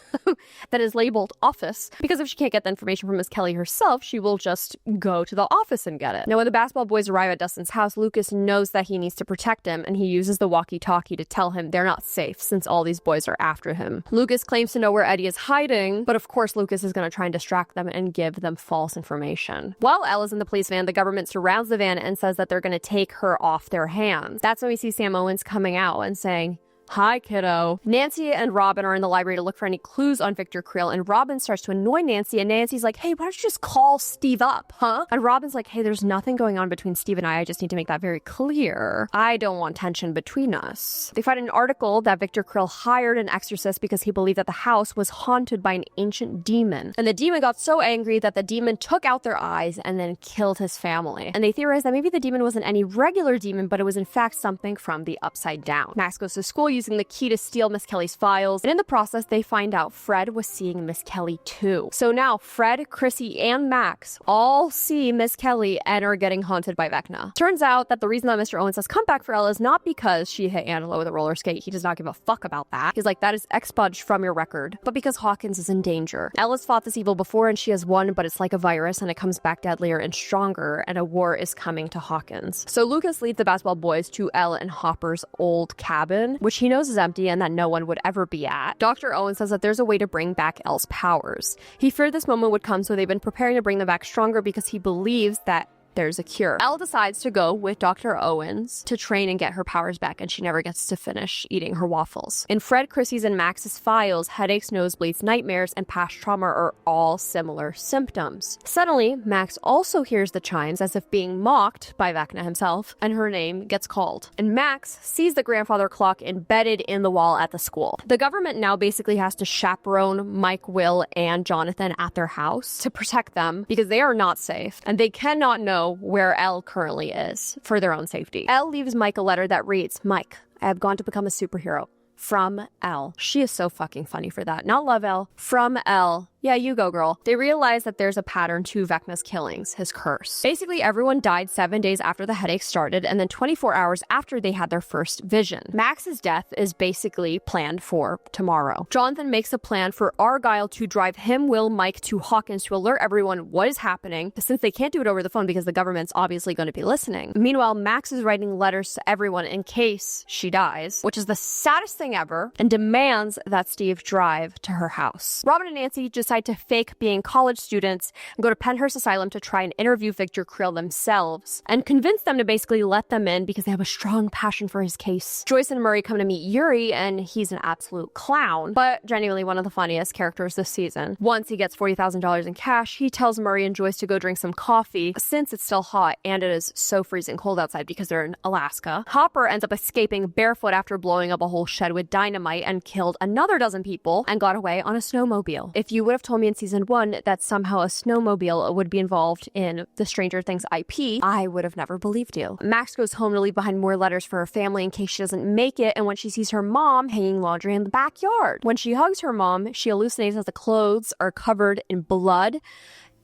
that is labeled office, because if she can't get the information from Miss Kelly herself, she will just go to the office and get it. Now, when the basketball boys arrive at Dustin's house, Lucas knows that he needs to protect him, and he uses the walkie-talkie to tell him they're not safe since all these boys are after him. Lucas claims to know where Eddie is hiding, but of course Lucas is going to try and distract them and give them false information. While Elle is in the police van, the government surrounds the van and says that they're going to take her off their hands. That's when we see Sam Owens coming out and saying, "Hi, kiddo." Nancy and Robin are in the library to look for any clues on Victor Creel, and Robin starts to annoy Nancy, and Nancy's like, "Hey, why don't you just call Steve up, huh?" And Robin's like, "Hey, there's nothing going on between Steve and I just need to make that very clear. I don't want tension between us." They find an article that Victor Creel hired an exorcist because he believed that the house was haunted by an ancient demon. And the demon got so angry that the demon took out their eyes and then killed his family. And they theorized that maybe the demon wasn't any regular demon, but it was in fact something from the Upside Down. Max goes to school using the key to steal Miss Kelly's files, and in the process they find out Fred was seeing Miss Kelly too. So now Fred, Chrissy, and Max all see Miss Kelly and are getting haunted by Vecna. Turns out that the reason that Mr. Owens has come back for Elle is not because she hit Angela with a roller skate. He does not give a fuck about that. He's like, that is expunged from your record. But because Hawkins is in danger. Elle has fought this evil before and she has won, but it's like a virus and it comes back deadlier and stronger, and a war is coming to Hawkins. So Lucas leads the basketball boys to Elle and Hopper's old cabin, which he knows is empty and that no one would ever be at. Dr. Owen says that there's a way to bring back Elle's powers. He feared this moment would come, so they've been preparing to bring them back stronger because he believes that there's a cure. Elle decides to go with Dr. Owens to train and get her powers back, and she never gets to finish eating her waffles. In Fred, Chrissy's, and Max's files, headaches, nosebleeds, nightmares, and past trauma are all similar symptoms. Suddenly, Max also hears the chimes as if being mocked by Vecna himself, and her name gets called. And Max sees the grandfather clock embedded in the wall at the school. The government now basically has to chaperone Mike, Will, and Jonathan at their house to protect them because they are not safe, and they cannot know where Elle currently is for their own safety. Elle leaves Mike a letter that reads, "Mike, I have gone to become a superhero. From Elle." She is so fucking funny for that. Not love Elle. From Elle. Yeah, you go, girl. They realize that there's a pattern to Vecna's killings, his curse. Basically, everyone died 7 days after the headache started and then 24 hours after they had their first vision. Max's death is basically planned for tomorrow. Jonathan makes a plan for Argyle to drive him, Will, Mike to Hawkins to alert everyone what is happening, since they can't do it over the phone because the government's obviously going to be listening. Meanwhile, Max is writing letters to everyone in case she dies, which is the saddest thing ever, and demands that Steve drive to her house. Robin and Nancy decide to fake being college students and go to Penhurst Asylum to try and interview Victor Creel themselves and convince them to basically let them in because they have a strong passion for his case. Joyce and Murray come to meet Yuri, and he's an absolute clown, but genuinely one of the funniest characters this season. Once he gets $40,000 in cash, he tells Murray and Joyce to go drink some coffee since it's still hot and it is so freezing cold outside because they're in Alaska. Hopper ends up escaping barefoot after blowing up a whole shed with dynamite and killed another dozen people and got away on a snowmobile. If you would have told me in season 1 that somehow a snowmobile would be involved in the Stranger Things IP, I would have never believed you. Max goes home to leave behind more letters for her family in case she doesn't make it, and when she sees her mom hanging laundry in the backyard. When she hugs her mom, she hallucinates that the clothes are covered in blood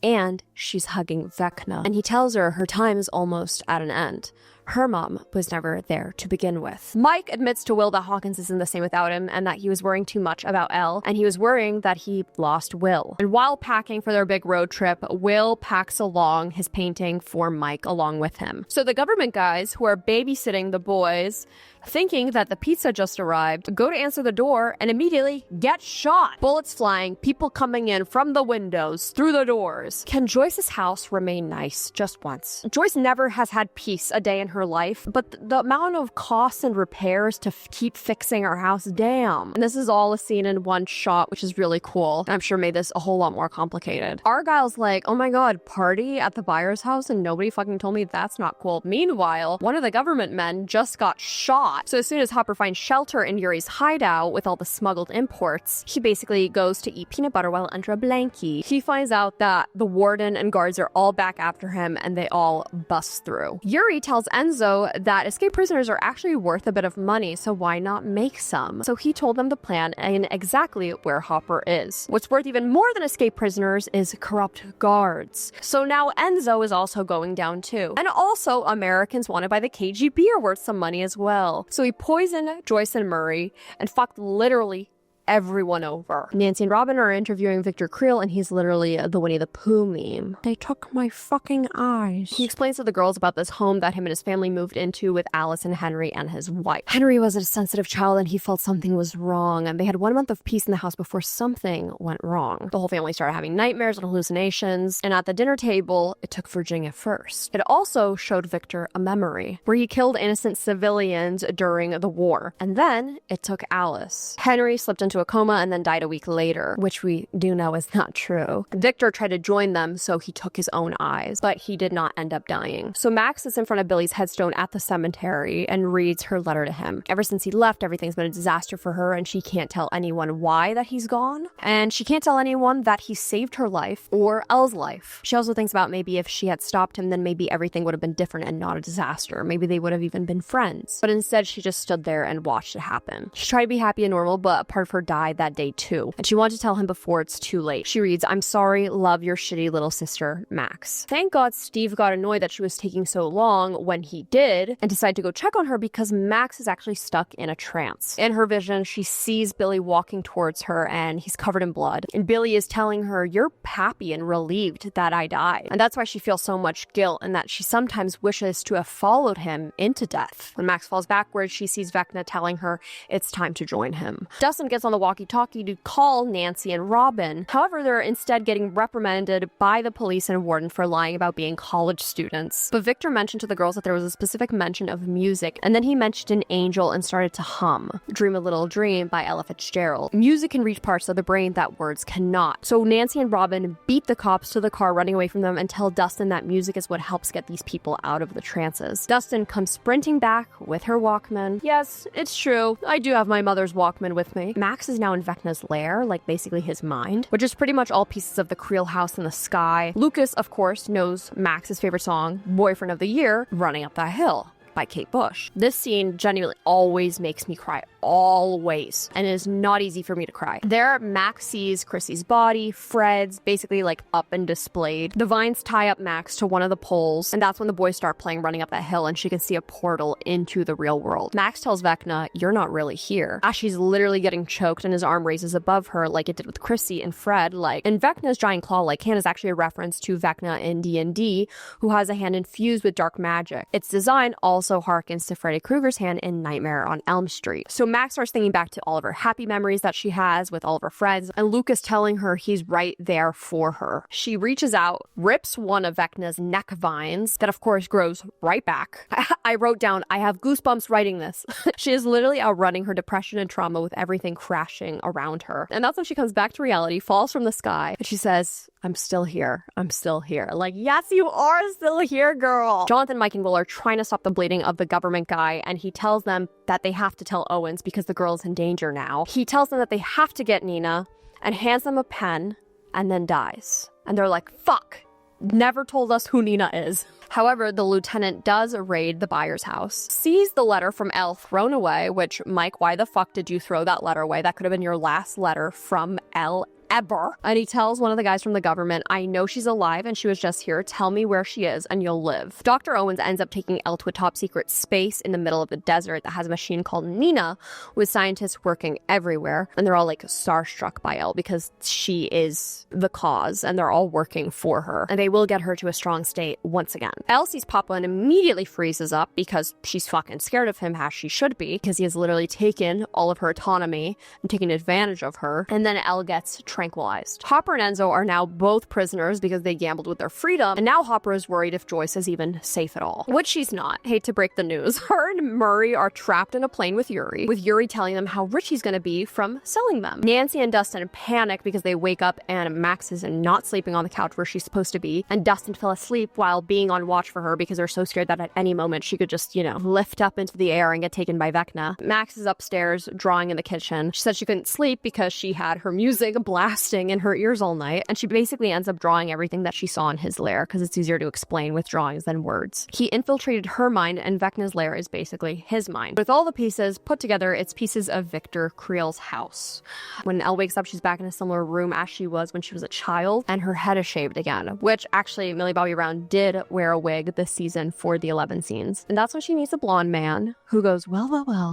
and she's hugging Vecna. And he tells her her time is almost at an end. Her mom was never there to begin with. Mike admits to Will that Hawkins isn't the same without him and that he was worrying too much about Elle, and he was worrying that he lost Will. And while packing for their big road trip, Will packs along his painting for Mike along with him. So the government guys who are babysitting the boys, thinking that the pizza just arrived, go to answer the door and immediately get shot. Bullets flying, people coming in from the windows, through the doors. Can Joyce's house remain nice just once? Joyce never has had peace a day in her life, but the amount of costs and repairs to keep fixing our house, damn. And this is all a scene in one shot, which is really cool. And I'm sure made this a whole lot more complicated. Argyle's like, oh my god, party at the buyer's house and nobody fucking told me that's not cool. Meanwhile, one of the government men just got shot. So as soon as Hopper finds shelter in Yuri's hideout with all the smuggled imports, he basically goes to eat peanut butter while under a blankie. He finds out that the warden and guards are all back after him and they all bust through. Yuri tells Enzo that escaped prisoners are actually worth a bit of money, so why not make some? So he told them the plan and exactly where Hopper is. What's worth even more than escaped prisoners is corrupt guards. So now Enzo is also going down too. And also Americans wanted by the KGB are worth some money as well. So he poisoned Joyce and Murray and fucked literally everyone over. Nancy and Robin are interviewing Victor Creel, and he's literally the Winnie the Pooh meme. They took my fucking eyes. He explains to the girls about this home that him and his family moved into with Alice and Henry and his wife. Henry was a sensitive child and he felt something was wrong, and they had 1 month of peace in the house before something went wrong. The whole family started having nightmares and hallucinations, and at the dinner table, it took Virginia first. It also showed Victor a memory where he killed innocent civilians during the war, and then it took Alice. Henry slipped into a coma and then died a week later, which we do know is not true. Victor tried to join them, so he took his own eyes, but he did not end up dying. So Max is in front of Billy's headstone at the cemetery and reads her letter to him. Ever since he left, everything's been a disaster for her, and she can't tell anyone why that he's gone, and she can't tell anyone that he saved her life or Elle's life. She also thinks about maybe if she had stopped him, then maybe everything would have been different and not a disaster. Maybe they would have even been friends. But instead, she just stood there and watched it happen. She tried to be happy and normal, but a part of her died that day too, and she wanted to tell him before it's too late. She reads, "I'm sorry, love your shitty little sister, Max." Thank God Steve got annoyed that she was taking so long when he did, and decided to go check on her because Max is actually stuck in a trance. In her vision, she sees Billy walking towards her and he's covered in blood. And Billy is telling her, "You're happy and relieved that I died." And that's why she feels so much guilt, and that she sometimes wishes to have followed him into death. When Max falls backwards, she sees Vecna telling her it's time to join him. Dustin gets on the walkie-talkie to call Nancy and Robin. However, they're instead getting reprimanded by the police and warden for lying about being college students. But Victor mentioned to the girls that there was a specific mention of music, and then he mentioned an angel and started to hum Dream a Little Dream by Ella Fitzgerald. Music can reach parts of the brain that words cannot. So Nancy and Robin beat the cops to the car, running away from them, and tell Dustin that music is what helps get these people out of the trances. Dustin comes sprinting back with her Walkman. Yes, it's true. I do have my mother's Walkman with me. Max is now in Vecna's lair, like basically his mind, which is pretty much all pieces of the Creel house in the sky. Lucas, of course, knows Max's favorite song, Boyfriend of the Year, Running Up That Hill. by Kate Bush. This scene genuinely always makes me cry. Always. And it is not easy for me to cry. There, Max sees Chrissy's body, Fred's, basically like up and displayed. The vines tie up Max to one of the poles, and that's when the boys start playing Running Up That Hill, and she can see a portal into the real world. Max tells Vecna, "You're not really here," as she's literally getting choked and his arm raises above her like it did with Chrissy and Fred. And Vecna's giant claw-like hand is actually a reference to Vecna in D&D, who has a hand infused with dark magic. Its design also harkens to Freddy Krueger's hand in Nightmare on Elm Street. So Max starts thinking back to all of her happy memories that she has with all of her friends, and Luke is telling her he's right there for her. She reaches out, rips one of Vecna's neck vines, that of course grows right back. I wrote down, I have goosebumps writing this. She is literally outrunning her depression and trauma with everything crashing around her. And that's when she comes back to reality, falls from the sky, and she says, "I'm still here. I'm still here." Yes, you are still here, girl. Jonathan, Mike, and Will are trying to stop the bleeding of the government guy, and he tells them that they have to tell Owens because the girl's in danger now. He tells them that they have to get Nina and hands them a pen and then dies. And they're like, fuck, never told us who Nina is. However, the lieutenant does raid the buyer's house, sees the letter from Elle thrown away, which, Mike, why the fuck did you throw that letter away? That could have been your last letter from Elle ever. And he tells one of the guys from the government, "I know she's alive and she was just here. Tell me where she is and you'll live." Dr. Owens ends up taking Elle to a top secret space in the middle of the desert that has a machine called Nina, with scientists working everywhere. And they're all starstruck by Elle because she is the cause, and they're all working for her. And they will get her to a strong state once again. Elle sees Papa and immediately freezes up because she's fucking scared of him, as she should be, because he has literally taken all of her autonomy and taken advantage of her. And then Elle gets tranquilized. Hopper and Enzo are now both prisoners because they gambled with their freedom, and now Hopper is worried if Joyce is even safe at all, which she's not. Hate to break the news. Her and Murray are trapped in a plane with Yuri telling them how rich he's gonna be from selling them. Nancy and Dustin panic because they wake up and Max is not sleeping on the couch where she's supposed to be, and Dustin fell asleep while being on watch for her because they're so scared that at any moment she could just, lift up into the air and get taken by Vecna. Max is upstairs drawing in the kitchen. She said she couldn't sleep because she had her music blasting in her ears all night, and she basically ends up drawing everything that she saw in his lair because it's easier to explain with drawings than words. He infiltrated her mind, and Vecna's lair is basically his mind. With all the pieces put together, it's pieces of Victor Creel's house. When Elle wakes up, she's back in a similar room as she was when she was a child, and her head is shaved again, which actually Millie Bobby Brown did wear a wig this season for the 11 scenes. And that's when she meets a blonde man who goes, well,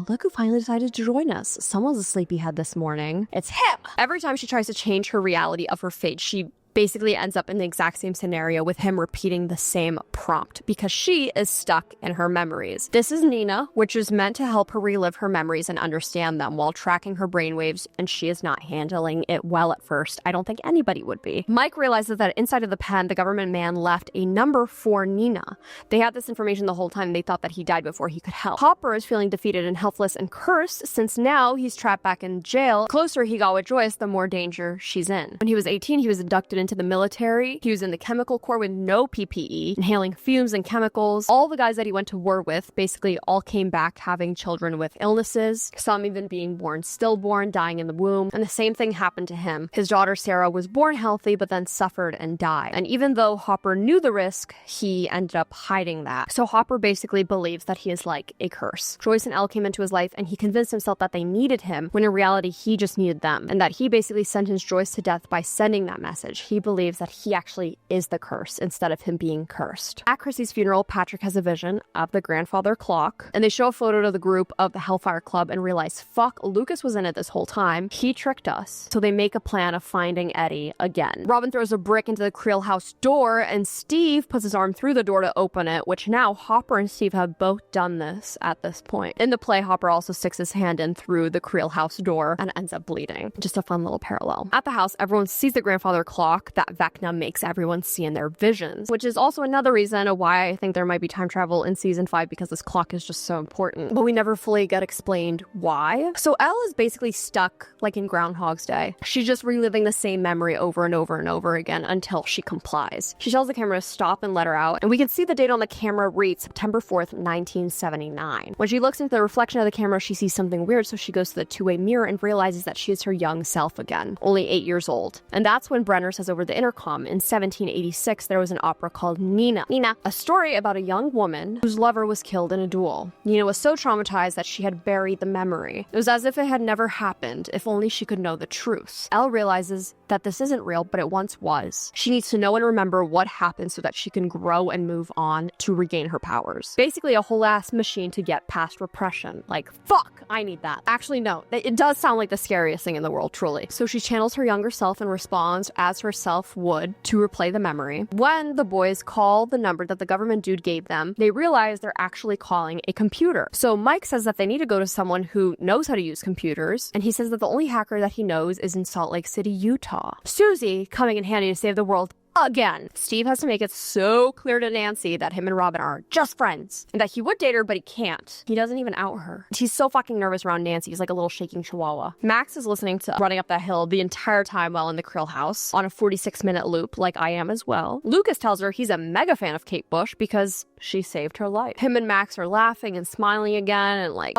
look who finally decided to join us. Someone's a sleepyhead this morning. It's him! Every time she tries to change her reality of her fate, she basically ends up in the exact same scenario with him repeating the same prompt because she is stuck in her memories. This is Nina, which is meant to help her relive her memories and understand them while tracking her brainwaves, and she is not handling it well at first. I don't think anybody would be. Mike realizes that inside of the pen, the government man left a number for Nina. They had this information the whole time. They thought that he died before he could help. Hopper is feeling defeated and helpless and cursed since now he's trapped back in jail. The closer he got with Joyce, the more danger she's in. When he was 18, he was inducted into the military. He was in the chemical corps with no PPE, inhaling fumes and chemicals. All the guys that he went to war with basically all came back having children with illnesses, some even being born stillborn, dying in the womb. And the same thing happened to him. His daughter Sarah was born healthy, but then suffered and died. And even though Hopper knew the risk, he ended up hiding that. So Hopper basically believes that he is like a curse. Joyce and Elle came into his life, and he convinced himself that they needed him, when in reality he just needed them, and that he basically sentenced Joyce to death by sending that message. He believes that he actually is the curse instead of him being cursed. At Chrissy's funeral, Patrick has a vision of the grandfather clock, and they show a photo to the group of the Hellfire Club and realize, fuck, Lucas was in it this whole time. He tricked us. So they make a plan of finding Eddie again. Robin throws a brick into the Creel house door, and Steve puts his arm through the door to open it, which now Hopper and Steve have both done this at this point. In the play, Hopper also sticks his hand in through the Creel house door and ends up bleeding. Just a fun little parallel. At the house, everyone sees the grandfather clock that Vecna makes everyone see in their visions, which is also another reason why I think there might be time travel in season 5, because this clock is just so important. But we never fully get explained why. So Elle is basically stuck like in Groundhog's Day. She's just reliving the same memory over and over and over again until she complies. She tells the camera to stop and let her out, and we can see the date on the camera reads September 4th, 1979. When she looks into the reflection of the camera, she sees something weird, so she goes to the two-way mirror and realizes that she is her young self again, only 8 years old. And that's when Brenner says over the intercom. In 1786, there was an opera called Nina, a story about a young woman whose lover was killed in a duel. Nina was so traumatized that she had buried the memory. It was as if it had never happened, if only she could know the truth. Elle realizes that this isn't real, but it once was. She needs to know and remember what happened so that she can grow and move on to regain her powers. Basically a whole ass machine to get past repression. Like, fuck, I need that. Actually, no, it does sound like the scariest thing in the world, truly. So she channels her younger self and responds as herself would to replay the memory. When the boys call the number that the government dude gave them, they realize they're actually calling a computer. So Mike says that they need to go to someone who knows how to use computers, and he says that the only hacker that he knows is in Salt Lake City, Utah. Susie, coming in handy to save the world again. Steve has to make it so clear to Nancy that him and Robin are just friends and that he would date her, but he can't. He doesn't even out her. He's so fucking nervous around Nancy. He's like a little shaking chihuahua. Max is listening to Running Up That Hill the entire time while in the Krill house on a 46-minute loop, like I am as well. Lucas tells her he's a mega fan of Kate Bush because she saved her life. Him and Max are laughing and smiling again, and like,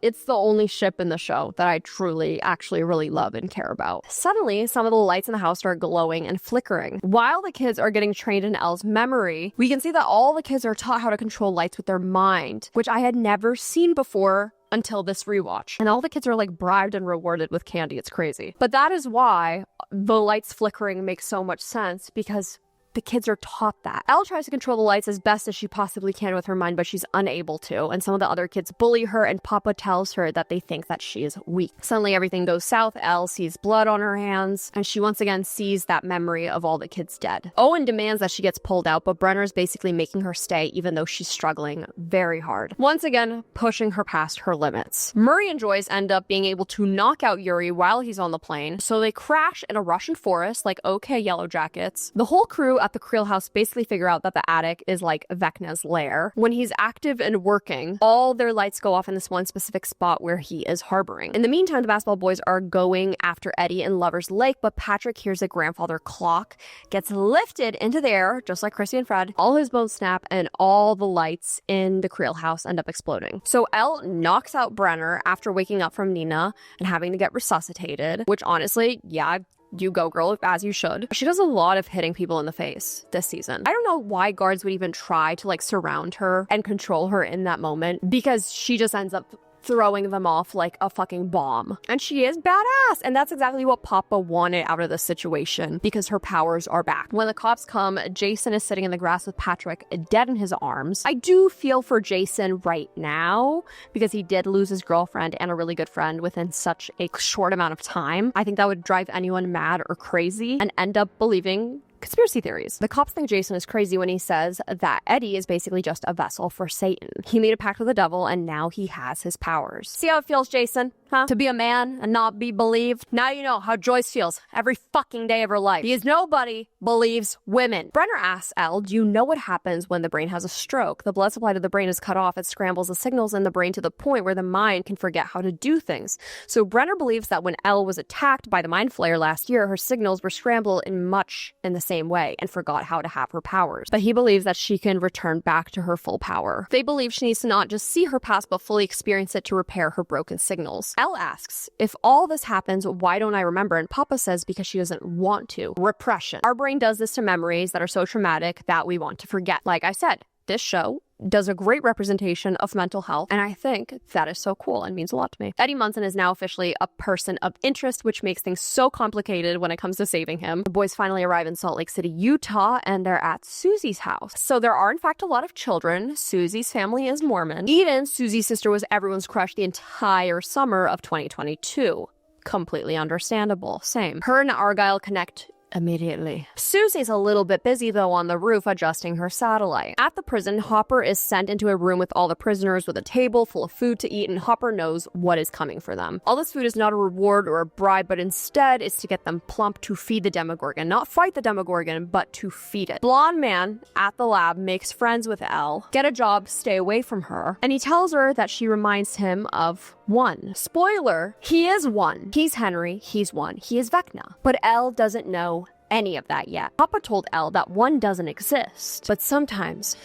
it's the only ship in the show that I truly, actually really love and care about. Suddenly, some of the lights in the house start glowing and flickering. While the kids are getting trained in Elle's memory, we can see that all the kids are taught how to control lights with their mind, which I had never seen before until this rewatch. And all the kids are like bribed and rewarded with candy. It's crazy. But that is why the lights flickering makes so much sense, because the kids are taught that. Elle tries to control the lights as best as she possibly can with her mind, but she's unable to, and some of the other kids bully her, and Papa tells her that they think that she is weak. Suddenly everything goes south. Elle sees blood on her hands, and she once again sees that memory of all the kids dead. Owen demands that she gets pulled out, but Brenner's basically making her stay even though she's struggling very hard. Once again, pushing her past her limits. Murray and Joyce end up being able to knock out Yuri while he's on the plane, so they crash in a Russian forest like okay Yellow Jackets. The whole crew at the Creel house basically figure out that the attic is like Vecna's lair. When he's active and working, all their lights go off in this one specific spot where he is harboring. In the meantime, the basketball boys are going after Eddie in Lover's Lake, but Patrick hears a grandfather clock, gets lifted into the air, just like Chrissy and Fred. All his bones snap, and all the lights in the Creel house end up exploding. So Elle knocks out Brenner after waking up from Nina and having to get resuscitated, which honestly, yeah, you go, girl, as you should. She does a lot of hitting people in the face this season. I don't know why guards would even try to like surround her and control her in that moment, because she just ends up throwing them off like a fucking bomb. And she is badass. And that's exactly what Papa wanted out of this situation, because her powers are back. When the cops come, Jason is sitting in the grass with Patrick dead in his arms. I do feel for Jason right now, because he did lose his girlfriend and a really good friend within such a short amount of time. I think that would drive anyone mad or crazy and end up believing conspiracy theories. The cops think Jason is crazy when he says that Eddie is basically just a vessel for Satan. He made a pact with the devil and now he has his powers. See how it feels, Jason? Huh? To be a man and not be believed? Now you know how Joyce feels every fucking day of her life, because nobody believes women. Brenner asks Elle, do you know what happens when the brain has a stroke? The blood supply to the brain is cut off. It scrambles the signals in the brain to the point where the mind can forget how to do things. So Brenner believes that when Elle was attacked by the mind flayer last year, her signals were scrambled in the same way and forgot how to have her powers. But he believes that she can return back to her full power. They believe she needs to not just see her past, but fully experience it to repair her broken signals. Elle asks, if all this happens, why don't I remember? And Papa says because she doesn't want to. Repression. Our brain does this to memories that are so traumatic that we want to forget. Like I said, this show does a great representation of mental health, and I think that is so cool and means a lot to me. Eddie Munson is now officially a person of interest, which makes things so complicated when it comes to saving him. The boys finally arrive in Salt Lake City, Utah, and they're at Susie's house. So there are in fact a lot of children. Susie's family is Mormon. Eden, Susie's sister, was everyone's crush the entire summer of 2022. Completely understandable. Same. Her and Argyle connect immediately. Susie's a little bit busy though on the roof adjusting her satellite. At the prison, Hopper is sent into a room with all the prisoners with a table full of food to eat, and Hopper knows what is coming for them. All this food is not a reward or a bribe, but instead is to get them plump to feed the Demogorgon. Not fight the Demogorgon, but to feed it. Blonde man at the lab makes friends with Elle. Get a job, stay away from her. And he tells her that she reminds him of one. Spoiler, he is one. He's Henry, he's one. He is Vecna. But Elle doesn't know any of that yet. Papa told Elle that one doesn't exist, but sometimes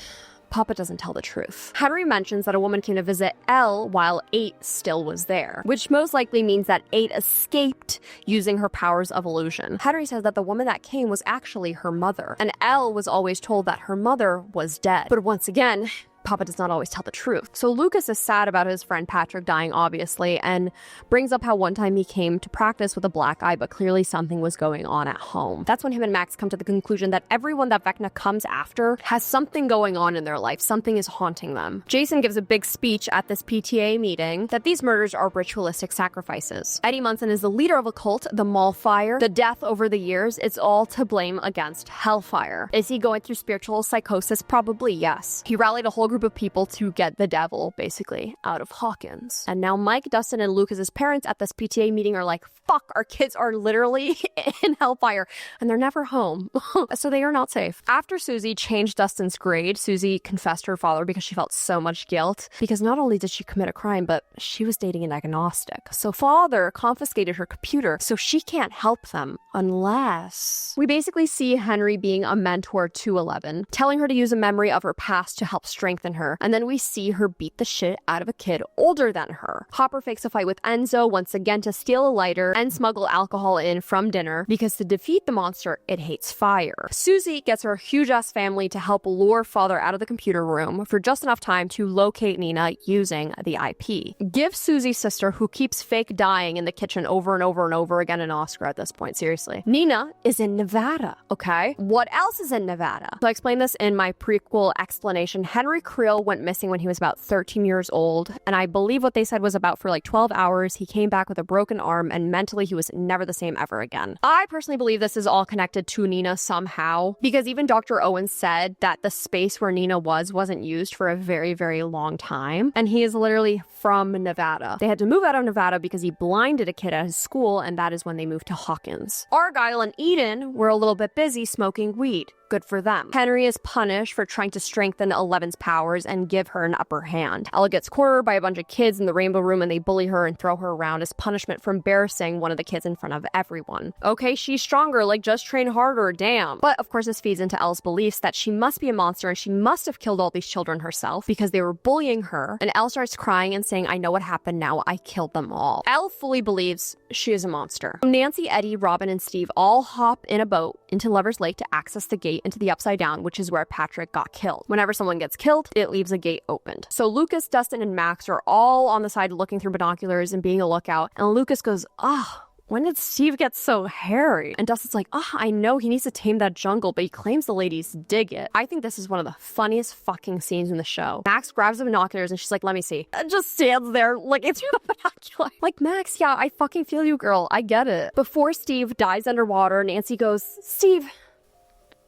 Papa doesn't tell the truth. Henry mentions that a woman came to visit Elle while 8 still was there, which most likely means that 8 escaped using her powers of illusion. Henry says that the woman that came was actually her mother, and Elle was always told that her mother was dead. But once again, Papa does not always tell the truth. So Lucas is sad about his friend Patrick dying, obviously, and brings up how one time he came to practice with a black eye, but clearly something was going on at home. That's when him and Max come to the conclusion that everyone that Vecna comes after has something going on in their life. Something is haunting them. Jason gives a big speech at this PTA meeting that these murders are ritualistic sacrifices. Eddie Munson is the leader of a cult, the Mall Fire. The death over the years, it's all to blame against Hellfire. Is he going through spiritual psychosis? Probably, yes. He rallied a whole group of people to get the devil, basically, out of Hawkins. And now Mike, Dustin, and Lucas's parents at this PTA meeting are like, fuck, our kids are literally in Hellfire, and they're never home. So they are not safe. After Susie changed Dustin's grade, Susie confessed to her father because she felt so much guilt, because not only did she commit a crime, but she was dating an agnostic. So father confiscated her computer, so she can't help them unless... We basically see Henry being a mentor to 11, telling her to use a memory of her past to help strengthen her, and then we see her beat the shit out of a kid older than her. Hopper fakes a fight with Enzo once again to steal a lighter and smuggle alcohol in from dinner, because to defeat the monster, it hates fire. Susie gets her huge-ass family to help lure father out of the computer room for just enough time to locate Nina using the IP. Give Susie's sister, who keeps fake dying in the kitchen over and over and over again, an Oscar at this point, seriously. Nina is in Nevada, okay? What else is in Nevada? So I explained this in my prequel explanation. Henry Creel went missing when he was about 13 years old, and I believe what they said was about for like 12 hours. He came back with a broken arm, and mentally he was never the same ever again. I personally believe this is all connected to Nina somehow, because even Dr. Owen said that the space where Nina wasn't used for a very, very long time, and he is literally from Nevada. They had to move out of Nevada because he blinded a kid at his school, and that is when they moved to Hawkins. Argyle and Eden were a little bit busy smoking weed. Good for them. Henry is punished for trying to strengthen Eleven's powers and give her an upper hand. Ella gets cornered by a bunch of kids in the Rainbow Room, and they bully her and throw her around as punishment for embarrassing one of the kids in front of everyone. Okay, she's stronger, like just train harder, damn. But of course this feeds into Elle's beliefs that she must be a monster and she must have killed all these children herself because they were bullying her, and Elle starts crying and saying, I know what happened now, I killed them all. Elle fully believes she is a monster. Nancy, Eddie, Robin, and Steve all hop in a boat into Lover's Lake to access the gate into the Upside Down, which is where Patrick got killed. Whenever someone gets killed, it leaves a gate opened. So Lucas, Dustin, and Max are all on the side looking through binoculars and being a lookout, and Lucas goes, when did Steve get so hairy? And Dustin's like, I know he needs to tame that jungle, but he claims the ladies dig it. I think this is one of the funniest fucking scenes in the show. Max grabs the binoculars and she's like, let me see. And just stands there like it's the binocular. Like, Max, yeah, I fucking feel you, girl. I get it. Before Steve dies underwater, Nancy goes, Steve,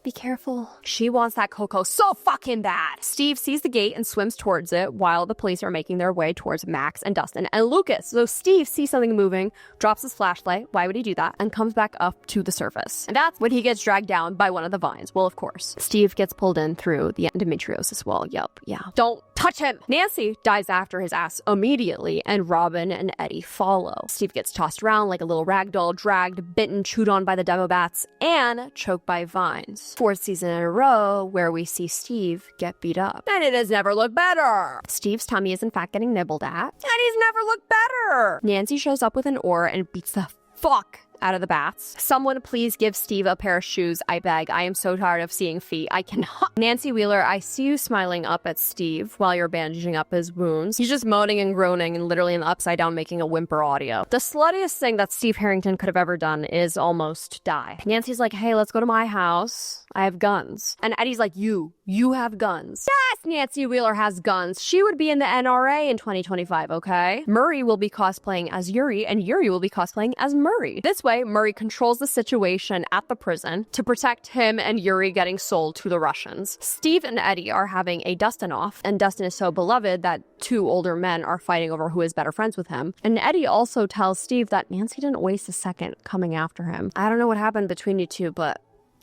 be careful. She wants that cocoa so fucking bad. Steve sees the gate and swims towards it while the police are making their way towards Max and Dustin and Lucas. So Steve sees something moving, drops his flashlight, why would he do that, and comes back up to the surface. And that's when he gets dragged down by one of the vines. Well, of course. Steve gets pulled in through the endometriosis wall. Yup, yeah. Don't touch him! Nancy dies after his ass immediately, and Robin and Eddie follow. Steve gets tossed around like a little rag doll, dragged, bitten, chewed on by the demo bats, and choked by vines. 4th season in a row where we see Steve get beat up. And it has never looked better. Steve's tummy is in fact getting nibbled at, and he's never looked better. Nancy shows up with an oar and beats the fuck out of the bats. Someone please give Steve a pair of shoes, I beg. I am so tired of seeing feet. I cannot. Nancy Wheeler, I see you smiling up at Steve while you're bandaging up his wounds. He's just moaning and groaning and literally in the Upside Down making a whimper audio. The sluttiest thing that Steve Harrington could have ever done is almost die. Nancy's like, hey, let's go to my house. I have guns. And Eddie's like, you have guns. Yes, Nancy Wheeler has guns. She would be in the NRA in 2025, okay? Murray will be cosplaying as Yuri, and Yuri will be cosplaying as Murray. This way, Murray controls the situation at the prison to protect him and Yuri getting sold to the Russians. Steve and Eddie are having a Dustin-off, and Dustin is so beloved that 2 older men are fighting over who is better friends with him. And Eddie also tells Steve that Nancy didn't waste a second coming after him. I don't know what happened between you two, but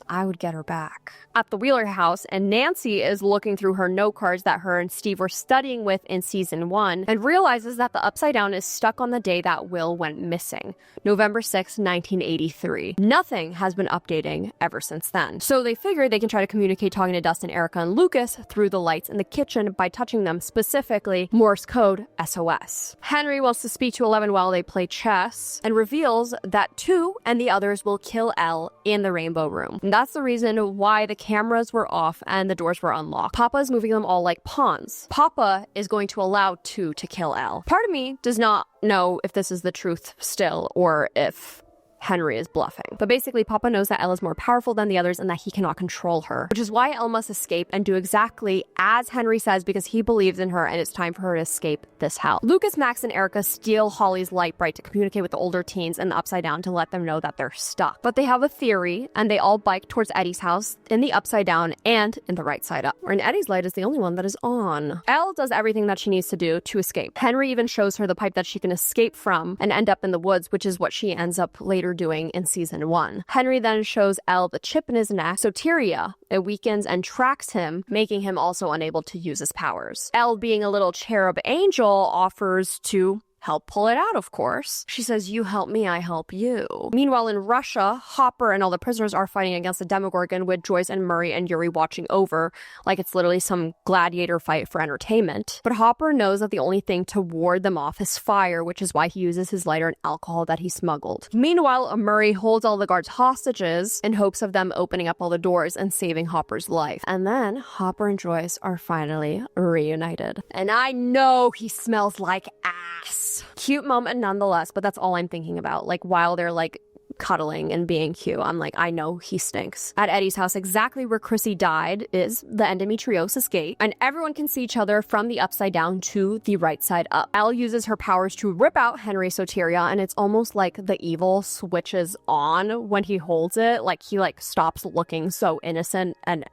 I would get her back. At the Wheeler house, and Nancy is looking through her note cards that her and Steve were studying with in season 1 and realizes that the Upside Down is stuck on the day that Will went missing, November 6, 1983. Nothing has been updating ever since then. So they figure they can try to communicate talking to Dustin, Erica, and Lucas through the lights in the kitchen by touching them, specifically Morse code SOS. Henry wants to speak to 11 while they play chess and reveals that 2 and the others will kill Elle in the Rainbow Room. And that's the reason why the cameras were off and the doors were unlocked. Papa is moving them all like pawns. Papa is going to allow 2 to kill Elle. Part of me does not know if this is the truth still or if Henry is bluffing. But basically, Papa knows that Elle is more powerful than the others and that he cannot control her, which is why Elle must escape and do exactly as Henry says because he believes in her and it's time for her to escape this hell. Lucas, Max, and Erica steal Holly's light bright to communicate with the older teens in the Upside Down to let them know that they're stuck. But they have a theory and they all bike towards Eddie's house in the Upside Down and in the right side up. And Eddie's light is the only one that is on. Elle does everything that she needs to do to escape. Henry even shows her the pipe that she can escape from and end up in the woods, which is what she ends up later doing in season 1. Henry then shows Elle the chip in his neck, Soteria. It weakens and tracks him, making him also unable to use his powers. Elle, being a little cherub angel, offers to help pull it out, of course. She says, "You help me, I help you." Meanwhile, in Russia, Hopper and all the prisoners are fighting against the Demogorgon with Joyce and Murray and Yuri watching over, like it's literally some gladiator fight for entertainment. But Hopper knows that the only thing to ward them off is fire, which is why he uses his lighter and alcohol that he smuggled. Meanwhile, Murray holds all the guards hostages in hopes of them opening up all the doors and saving Hopper's life. And then Hopper and Joyce are finally reunited. And I know he smells like ass. Cute moment nonetheless, but that's all I'm thinking about. Like, while they're like cuddling and being cute, I'm like, I know he stinks. At Eddie's house, exactly where Chrissy died, is the endometriosis gate, and everyone can see each other from the Upside Down to the right side up. Elle uses her powers to rip out Henry's Soteria, and it's almost like the evil switches on when he holds it. Like, he like stops looking so innocent and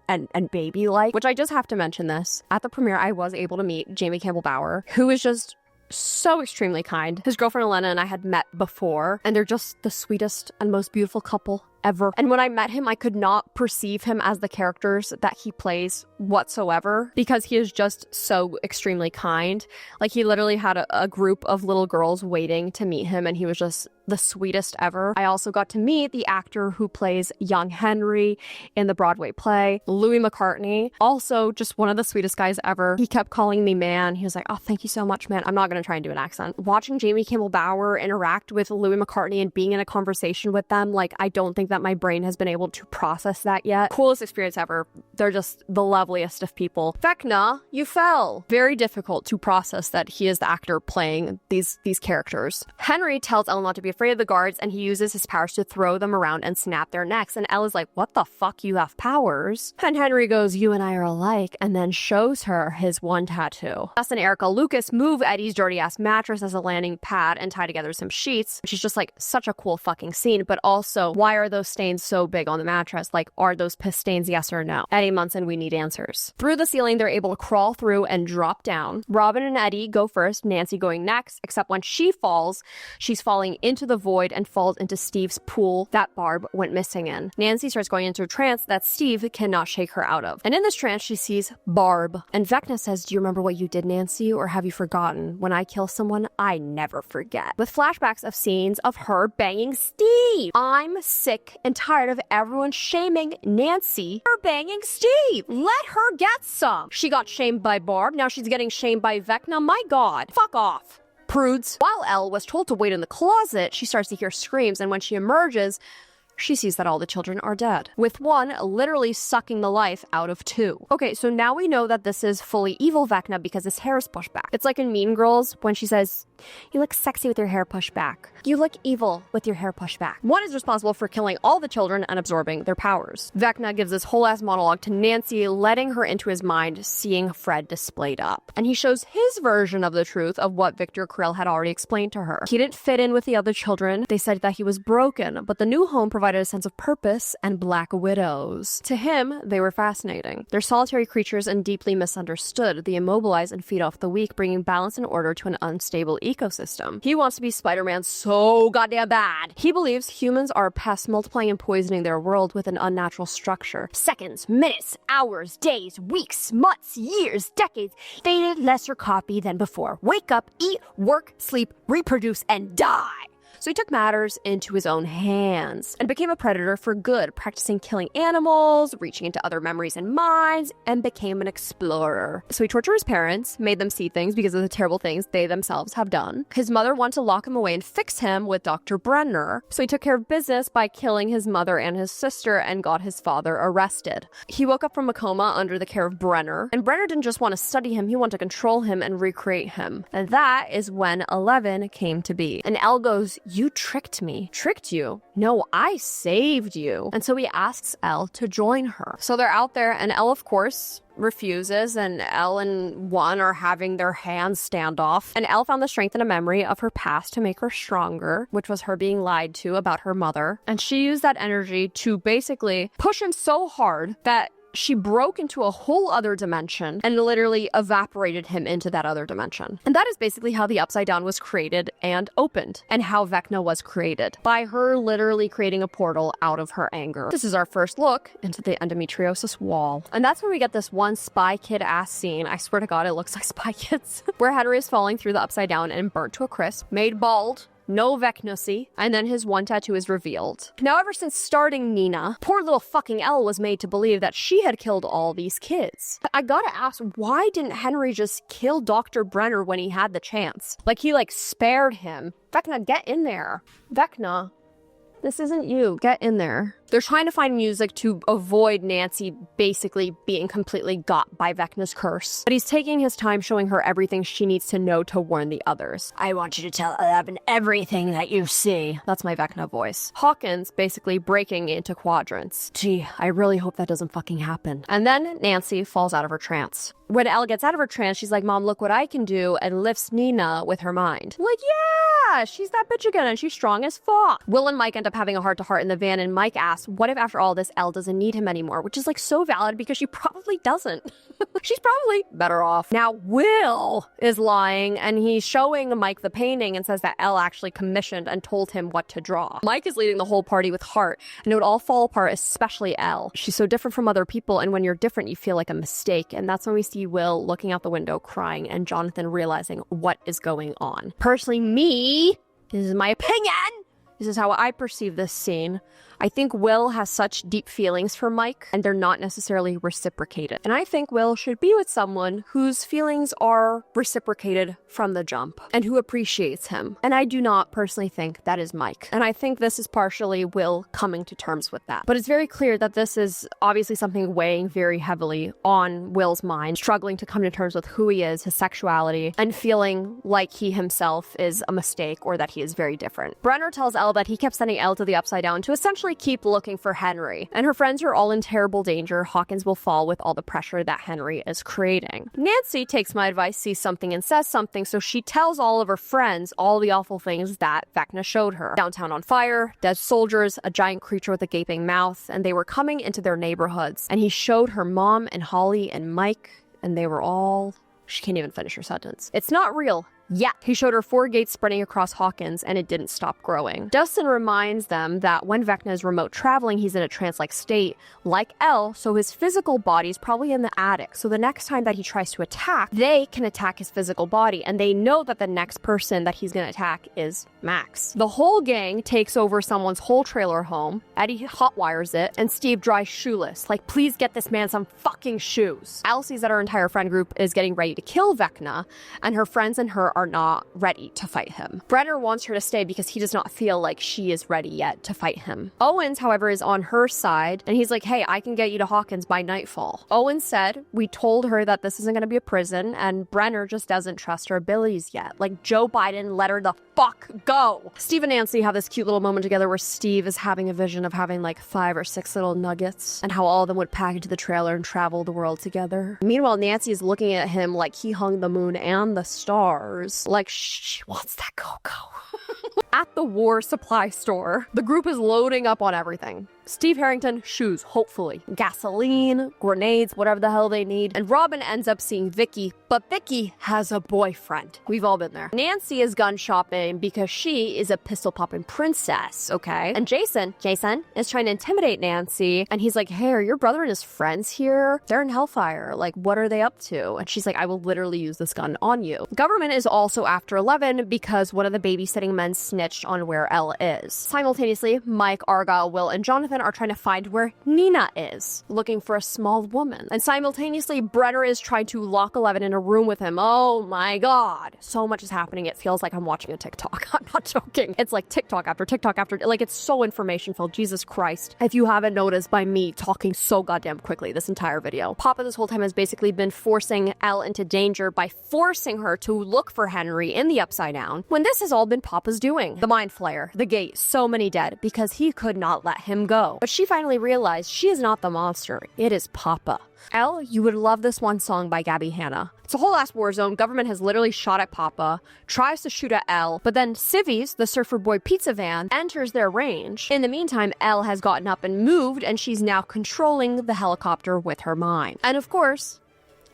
baby-like, which I just have to mention this. At the premiere, I was able to meet Jamie Campbell Bower, who is just so extremely kind. His girlfriend Elena and I had met before, and they're just the sweetest and most beautiful couple ever. And when I met him, I could not perceive him as the characters that he plays whatsoever because he is just so extremely kind. Like, he literally had a group of little girls waiting to meet him, and he was just the sweetest ever. I also got to meet the actor who plays young Henry in the Broadway play, Louis McCartney. Also, just one of the sweetest guys ever. He kept calling me man. He was like, "Oh, thank you so much, man." I'm not going to try and do an accent. Watching Jamie Campbell Bower interact with Louis McCartney and being in a conversation with them, like, I don't think that my brain has been able to process that yet. Coolest experience ever. They're just the loveliest of people. Vecna, you fell. Very difficult to process that he is the actor playing these characters. Henry tells Elle not to be afraid of the guards, and he uses his powers to throw them around and snap their necks. And Elle is like, "What the fuck? You have powers?" And Henry goes, "You and I are alike," and then shows her his one tattoo. Dustin, Erica, Lucas move Eddie's dirty ass mattress as a landing pad and tie together some sheets, which is just like such a cool fucking scene. But also, why are those stains so big on the mattress? Like, are those piss stains, yes or no? Eddie Munson, we need answers. Through the ceiling, they're able to crawl through and drop down. Robin and Eddie go first, Nancy going next, except when she falls, she's falling into the void and falls into Steve's pool that Barb went missing in. Nancy starts going into a trance that Steve cannot shake her out of. And in this trance, she sees Barb. And Vecna says, "Do you remember what you did, Nancy? Or have you forgotten? When I kill someone, I never forget." With flashbacks of scenes of her banging Steve. I'm sick and tired of everyone shaming Nancy for banging Steve. Let her get some. She got shamed by Barb. Now she's getting shamed by Vecna. My God. Fuck off. Prudes. While Elle was told to wait in the closet, she starts to hear screams, and when she emerges, she sees that all the children are dead, with one literally sucking the life out of 2. Okay, so now we know that this is fully evil Vecna because his hair is pushed back. It's like in Mean Girls when she says, "You look sexy with your hair pushed back. You look evil with your hair pushed back." One is responsible for killing all the children and absorbing their powers. Vecna gives this whole ass monologue to Nancy, letting her into his mind, seeing Fred displayed up. And he shows his version of the truth of what Victor Krill had already explained to her. He didn't fit in with the other children. They said that he was broken, but the new home provided a sense of purpose and black widows. To him, they were fascinating. They're solitary creatures and deeply misunderstood. They immobilize and feed off the weak, bringing balance and order to an unstable ecosystem. He wants to be Spider-Man so goddamn bad. He believes humans are pests multiplying and poisoning their world with an unnatural structure. Seconds, minutes, hours, days, weeks, months, years, decades, dated lesser copy than before. Wake up, eat, work, sleep, reproduce, and die. So he took matters into his own hands and became a predator for good, practicing killing animals, reaching into other memories and minds, and became an explorer. So he tortured his parents, made them see things because of the terrible things they themselves have done. His mother wanted to lock him away and fix him with Dr. Brenner. So he took care of business by killing his mother and his sister and got his father arrested. He woke up from a coma under the care of Brenner, and Brenner didn't just want to study him, he wanted to control him and recreate him. And that is when 11 came to be. And Elle goes, "You tricked me." Tricked you? No, I saved you. And so he asks Elle to join her. So they're out there, and Elle, of course, refuses, and Elle and One are having their hands standoff. And Elle found the strength in a memory of her past to make her stronger, which was her being lied to about her mother. And she used that energy to basically push him so hard that she broke into a whole other dimension and literally evaporated him into that other dimension. And that is basically how the Upside Down was created and opened, and how Vecna was created, by her literally creating a portal out of her anger. This is our first look into the endometriosis wall. And that's where we get this one Spy Kid ass scene. I swear to God, it looks like Spy Kids. Where Henry is falling through the Upside Down and burnt to a crisp, made bald, no Vecna-see, and then his one tattoo is revealed. Now, ever since starting Nina, poor little fucking Elle was made to believe that she had killed all these kids. I gotta ask, why didn't Henry just kill Dr. Brenner when he had the chance? Like, he, spared him. Vecna, get in there. Vecna, this isn't you. Get in there. They're trying to find music to avoid Nancy basically being completely got by Vecna's curse. But he's taking his time showing her everything she needs to know to warn the others. I want you to tell 11 everything that you see. That's my Vecna voice. Hawkins basically breaking into quadrants. Gee, I really hope that doesn't fucking happen. And then Nancy falls out of her trance. When Elle gets out of her trance, she's like, "Mom, look what I can do," and lifts Nina with her mind. Like, yeah, she's that bitch again, and she's strong as fuck. Will and Mike end up having a heart-to-heart in the van, and Mike asks, what if after all this, Elle doesn't need him anymore? Which is so valid, because she probably doesn't. She's probably better off. Now, Will is lying, and he's showing Mike the painting and says that Elle actually commissioned and told him what to draw. Mike is leading the whole party with heart, and it would all fall apart, especially Elle. She's so different from other people, and when you're different, you feel like a mistake. And that's when we see Will looking out the window crying, and Jonathan realizing what is going on. Personally, this is my opinion. This is how I perceive this scene. I think Will has such deep feelings for Mike, and they're not necessarily reciprocated. And I think Will should be with someone whose feelings are reciprocated from the jump, and who appreciates him. And I do not personally think that is Mike. And I think this is partially Will coming to terms with that. But it's very clear that this is obviously something weighing very heavily on Will's mind, struggling to come to terms with who he is, his sexuality, and feeling like he himself is a mistake or that he is very different. Brenner tells Elle that he kept sending Elle to the Upside Down to essentially keep looking for Henry, and her friends are all in terrible danger. Hawkins will fall with all the pressure that Henry is creating. Nancy takes my advice, sees something and says something, so she tells all of her friends all the awful things that Vecna showed her. Downtown on fire, dead soldiers, a giant creature with a gaping mouth, and they were coming into their neighborhoods. And he showed her mom and Holly and Mike, and they were all... She can't even finish her sentence. It's not real. Yeah, he showed her 4 gates spreading across Hawkins, and it didn't stop growing. Dustin reminds them that when Vecna is remote traveling, he's in a trance-like state, like Elle, so his physical body's probably in the attic. So the next time that he tries to attack, they can attack his physical body, and they know that the next person that he's gonna attack is Max. The whole gang takes over someone's whole trailer home, Eddie hotwires it, and Steve dries shoeless. Like, please get this man some fucking shoes. Elle sees that her entire friend group is getting ready to kill Vecna, and her friends and her are not ready to fight him. Brenner wants her to stay because he does not feel like she is ready yet to fight him. Owens, however, is on her side, and he's like, hey, I can get you to Hawkins by nightfall. Owens said, we told her that this isn't going to be a prison, and Brenner just doesn't trust her abilities yet. Like, Joe Biden let her the fuck go. Steve and Nancy have this cute little moment together where Steve is having a vision of having 5 or 6 little nuggets, and how all of them would pack into the trailer and travel the world together. Meanwhile, Nancy is looking at him like he hung the moon and the stars. Like, she wants that cocoa. At the war supply store, the group is loading up on everything. Steve Harrington, shoes, hopefully. Gasoline, grenades, whatever the hell they need. And Robin ends up seeing Vicky, but Vicky has a boyfriend. We've all been there. Nancy is gun shopping because she is a pistol-popping princess, okay? And Jason is trying to intimidate Nancy, and he's like, hey, are your brother and his friends here? They're in Hellfire. Like, what are they up to? And she's like, I will literally use this gun on you. Government is also after 11 because one of the babysitting men snitched on where Elle is. Simultaneously, Mike, Argyle, Will, and Jonathan are trying to find where Nina is, looking for a small woman. And simultaneously, Brenner is trying to lock 11 in a room with him. Oh my god. So much is happening. It feels like I'm watching a TikTok. I'm not joking. It's like TikTok after TikTok after, like, it's so information filled. Jesus Christ. If you haven't noticed by me talking so goddamn quickly this entire video, Papa this whole time has basically been forcing Elle into danger by forcing her to look for Henry in the Upside Down, when this has all been Papa's doing. The Mind Flayer, the gate, so many dead because he could not let him go. But she finally realized she is not the monster. It is Papa. Elle, you would love this one song by Gabby Hanna. It's a whole ass war zone. Government has literally shot at Papa, tries to shoot at Elle, but then Civvies, the Surfer Boy pizza van, enters their range. In the meantime, Elle has gotten up and moved, and she's now controlling the helicopter with her mind. And of course,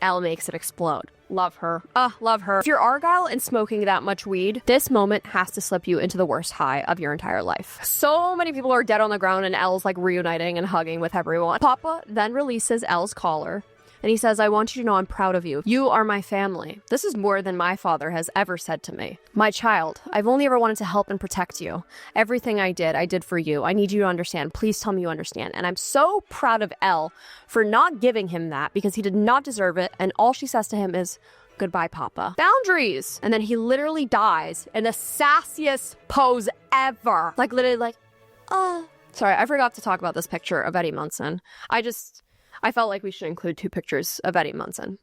Elle makes it explode. Love her. Love her. If you're Argyle and smoking that much weed, this moment has to slip you into the worst high of your entire life. So many people are dead on the ground and Elle's like reuniting and hugging with everyone. Papa then releases Elle's collar. And he says, I want you to know I'm proud of you. You are my family. This is more than my father has ever said to me. My child, I've only ever wanted to help and protect you. Everything I did for you. I need you to understand. Please tell me you understand. And I'm so proud of Elle for not giving him that because he did not deserve it. And all she says to him is, goodbye, Papa. Boundaries! And then he literally dies in the sassiest pose ever. Like, literally like, Sorry, I forgot to talk about this picture of Eddie Munson. I felt like we should include 2 pictures of Eddie Munson.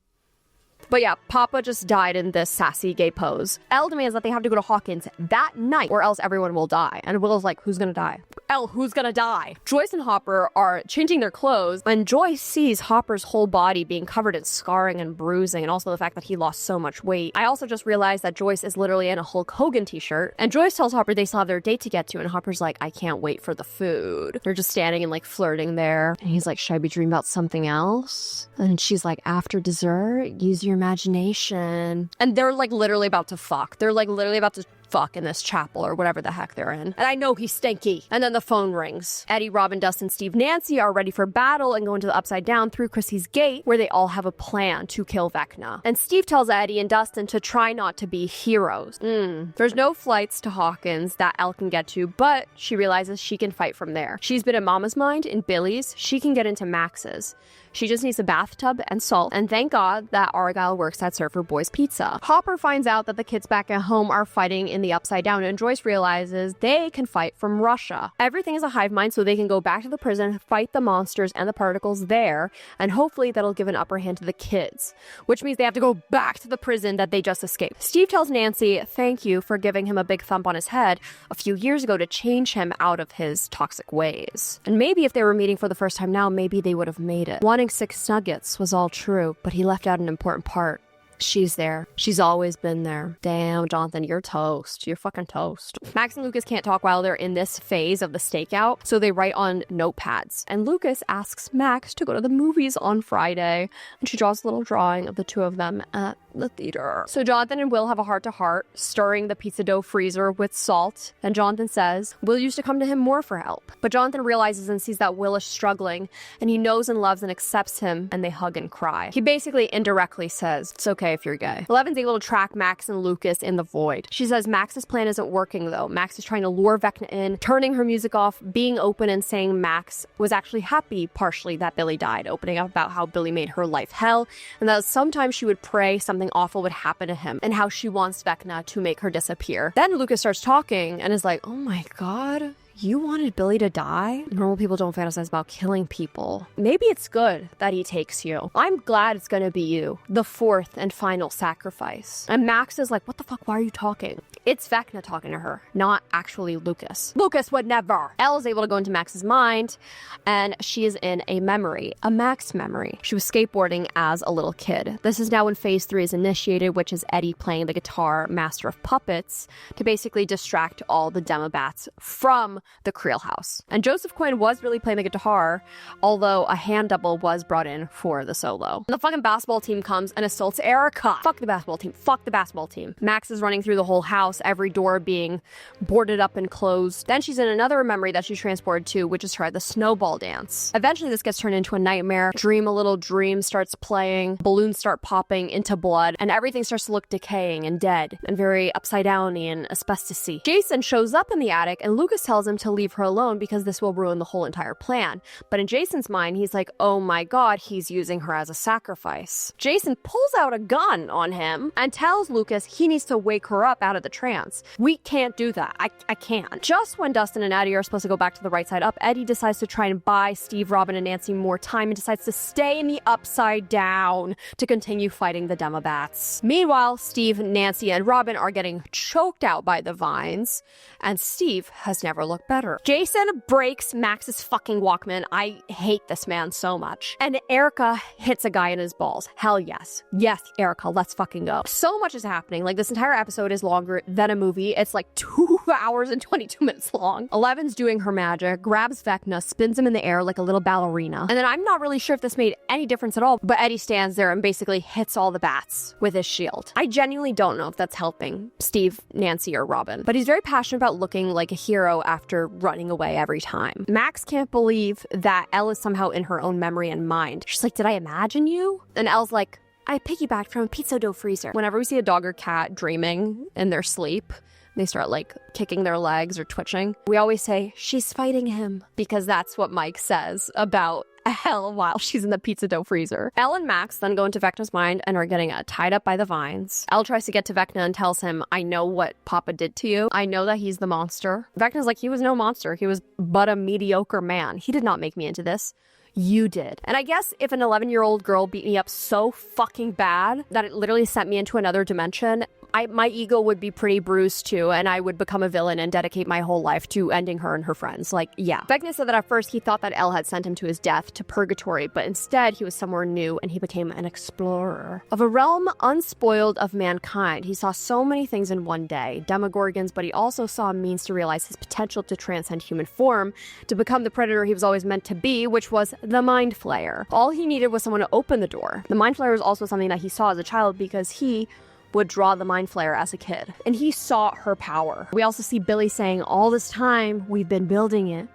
But yeah, Papa just died in this sassy gay pose. Elle demands that they have to go to Hawkins that night or else everyone will die. And Will's like, who's gonna die? Elle, who's gonna die? Joyce and Hopper are changing their clothes when Joyce sees Hopper's whole body being covered in scarring and bruising and also the fact that he lost so much weight. I also just realized that Joyce is literally in a Hulk Hogan t-shirt. And Joyce tells Hopper they still have their date to get to and Hopper's like, I can't wait for the food. They're just standing and like flirting there. And he's like, should I be dreaming about something else? And she's like, after dessert, use your imagination. And they're like literally about to fuck. They're like literally about to fuck in this chapel or whatever the heck they're in. And I know he's stinky. And then the phone rings. Eddie, Robin, Dustin, Steve, Nancy are ready for battle and go into the Upside Down through Chrissy's gate where they all have a plan to kill Vecna. And Steve tells Eddie and Dustin to try not to be heroes. There's no flights to Hawkins that Elle can get to, but she realizes she can fight from there. She's been in Mama's mind, in Billy's, she can get into Max's. She just needs a bathtub and salt, and thank God that Argyle works at Surfer Boy's Pizza. Hopper finds out that the kids back at home are fighting in the Upside Down, and Joyce realizes they can fight from Russia. Everything is a hive mind, so they can go back to the prison, fight the monsters and the particles there, and hopefully that'll give an upper hand to the kids, which means they have to go back to the prison that they just escaped. Steve tells Nancy, thank you for giving him a big thump on his head a few years ago to change him out of his toxic ways. And maybe if they were meeting for the first time now, maybe they would have made it. Wanting 6 nuggets was all true, but he left out an important part. She's there. She's always been there. Damn, Jonathan, you're toast. You're fucking toast. Max and Lucas can't talk while they're in this phase of the stakeout, so they write on notepads. And Lucas asks Max to go to the movies on Friday, and she draws a little drawing of the two of them at the theater. So Jonathan and Will have a heart-to-heart, stirring the pizza dough freezer with salt, and Jonathan says Will used to come to him more for help. But Jonathan realizes and sees that Will is struggling, and he knows and loves and accepts him, and they hug and cry. He basically indirectly says, it's okay if you're gay. Eleven's able to track Max and Lucas in the void. She says Max's plan isn't working though. Max is trying to lure Vecna in, turning her music off, being open and saying Max was actually happy partially that Billy died, opening up about how Billy made her life hell, and that sometimes she would pray something awful would happen to him, and how she wants Vecna to make her disappear. Then Lucas starts talking and is like, oh my god, you wanted Billy to die? Normal people don't fantasize about killing people. Maybe it's good that he takes you. I'm glad it's gonna be you. The fourth and final sacrifice. And Max is like, what the fuck, why are you talking? It's Vecna talking to her, not actually Lucas. Lucas would never. Elle is able to go into Max's mind, and she is in a memory, a Max memory. She was skateboarding as a little kid. This is now when phase 3 is initiated, which is Eddie playing the guitar Master of Puppets to basically distract all the Demobats from the Creel house. And Joseph Quinn was really playing the guitar, although a hand double was brought in for the solo. The fucking basketball team comes and assaults Erica. Fuck the basketball team. Fuck the basketball team. Max is running through the whole house, every door being boarded up and closed. Then she's in another memory that she's transported to, which is her the snowball dance. Eventually this gets turned into a nightmare. Dream a Little Dream starts playing, balloons start popping into blood, and everything starts to look decaying and dead and very upside downy and asbestos-y. Jason shows up in the attic and Lucas tells him to leave her alone because this will ruin the whole entire plan. But in Jason's mind, he's like, oh my god, he's using her as a sacrifice. Jason pulls out a gun on him and tells Lucas he needs to wake her up out of the trance. We can't do that. I can't. Just when Dustin and Eddie are supposed to go back to the right side up, Eddie decides to try and buy Steve, Robin, and Nancy more time and decides to stay in the upside down to continue fighting the Demobats. Meanwhile, Steve, Nancy, and Robin are getting choked out by the vines, and Steve has never looked better. Jason breaks Max's fucking Walkman. I hate this man so much. And Erica hits a guy in his balls. Hell yes. Yes, Erica, let's fucking go. So much is happening. Like, this entire episode is longer than a movie. It's like 2 hours and 22 minutes long. Eleven's doing her magic, grabs Vecna, spins him in the air like a little ballerina. And then I'm not really sure if this made any difference at all, but Eddie stands there and basically hits all the bats with his shield. I genuinely don't know if that's helping Steve, Nancy, or Robin, but he's very passionate about looking like a hero after running away every time. Max can't believe that Elle is somehow in her own memory and mind. She's like, did I imagine you? And Elle's like, I piggybacked from a pizza dough freezer. Whenever we see a dog or cat dreaming in their sleep, they start like kicking their legs or twitching, we always say, she's fighting him, because that's what Mike says about Elle while she's in the pizza dough freezer. Elle and Max then go into Vecna's mind and are getting tied up by the vines. Elle tries to get to Vecna and tells him, I know what Papa did to you. I know that he's the monster. Vecna's like, he was no monster. He was but a mediocre man. He did not make me into this. You did. And I guess if an 11-year-old girl beat me up so fucking bad that it literally sent me into another dimension, my ego would be pretty bruised too, and I would become a villain and dedicate my whole life to ending her and her friends. Like, yeah. Vecna said that at first he thought that Elle had sent him to his death, to purgatory, but instead he was somewhere new and he became an explorer. Of a realm unspoiled of mankind, he saw so many things in one day, Demogorgons, but he also saw a means to realize his potential to transcend human form, to become the predator he was always meant to be, which was the Mind Flayer. All he needed was someone to open the door. The Mind Flayer was also something that he saw as a child because he would draw the Mind Flayer as a kid. And he saw her power. We also see Billy saying, all this time, we've been building it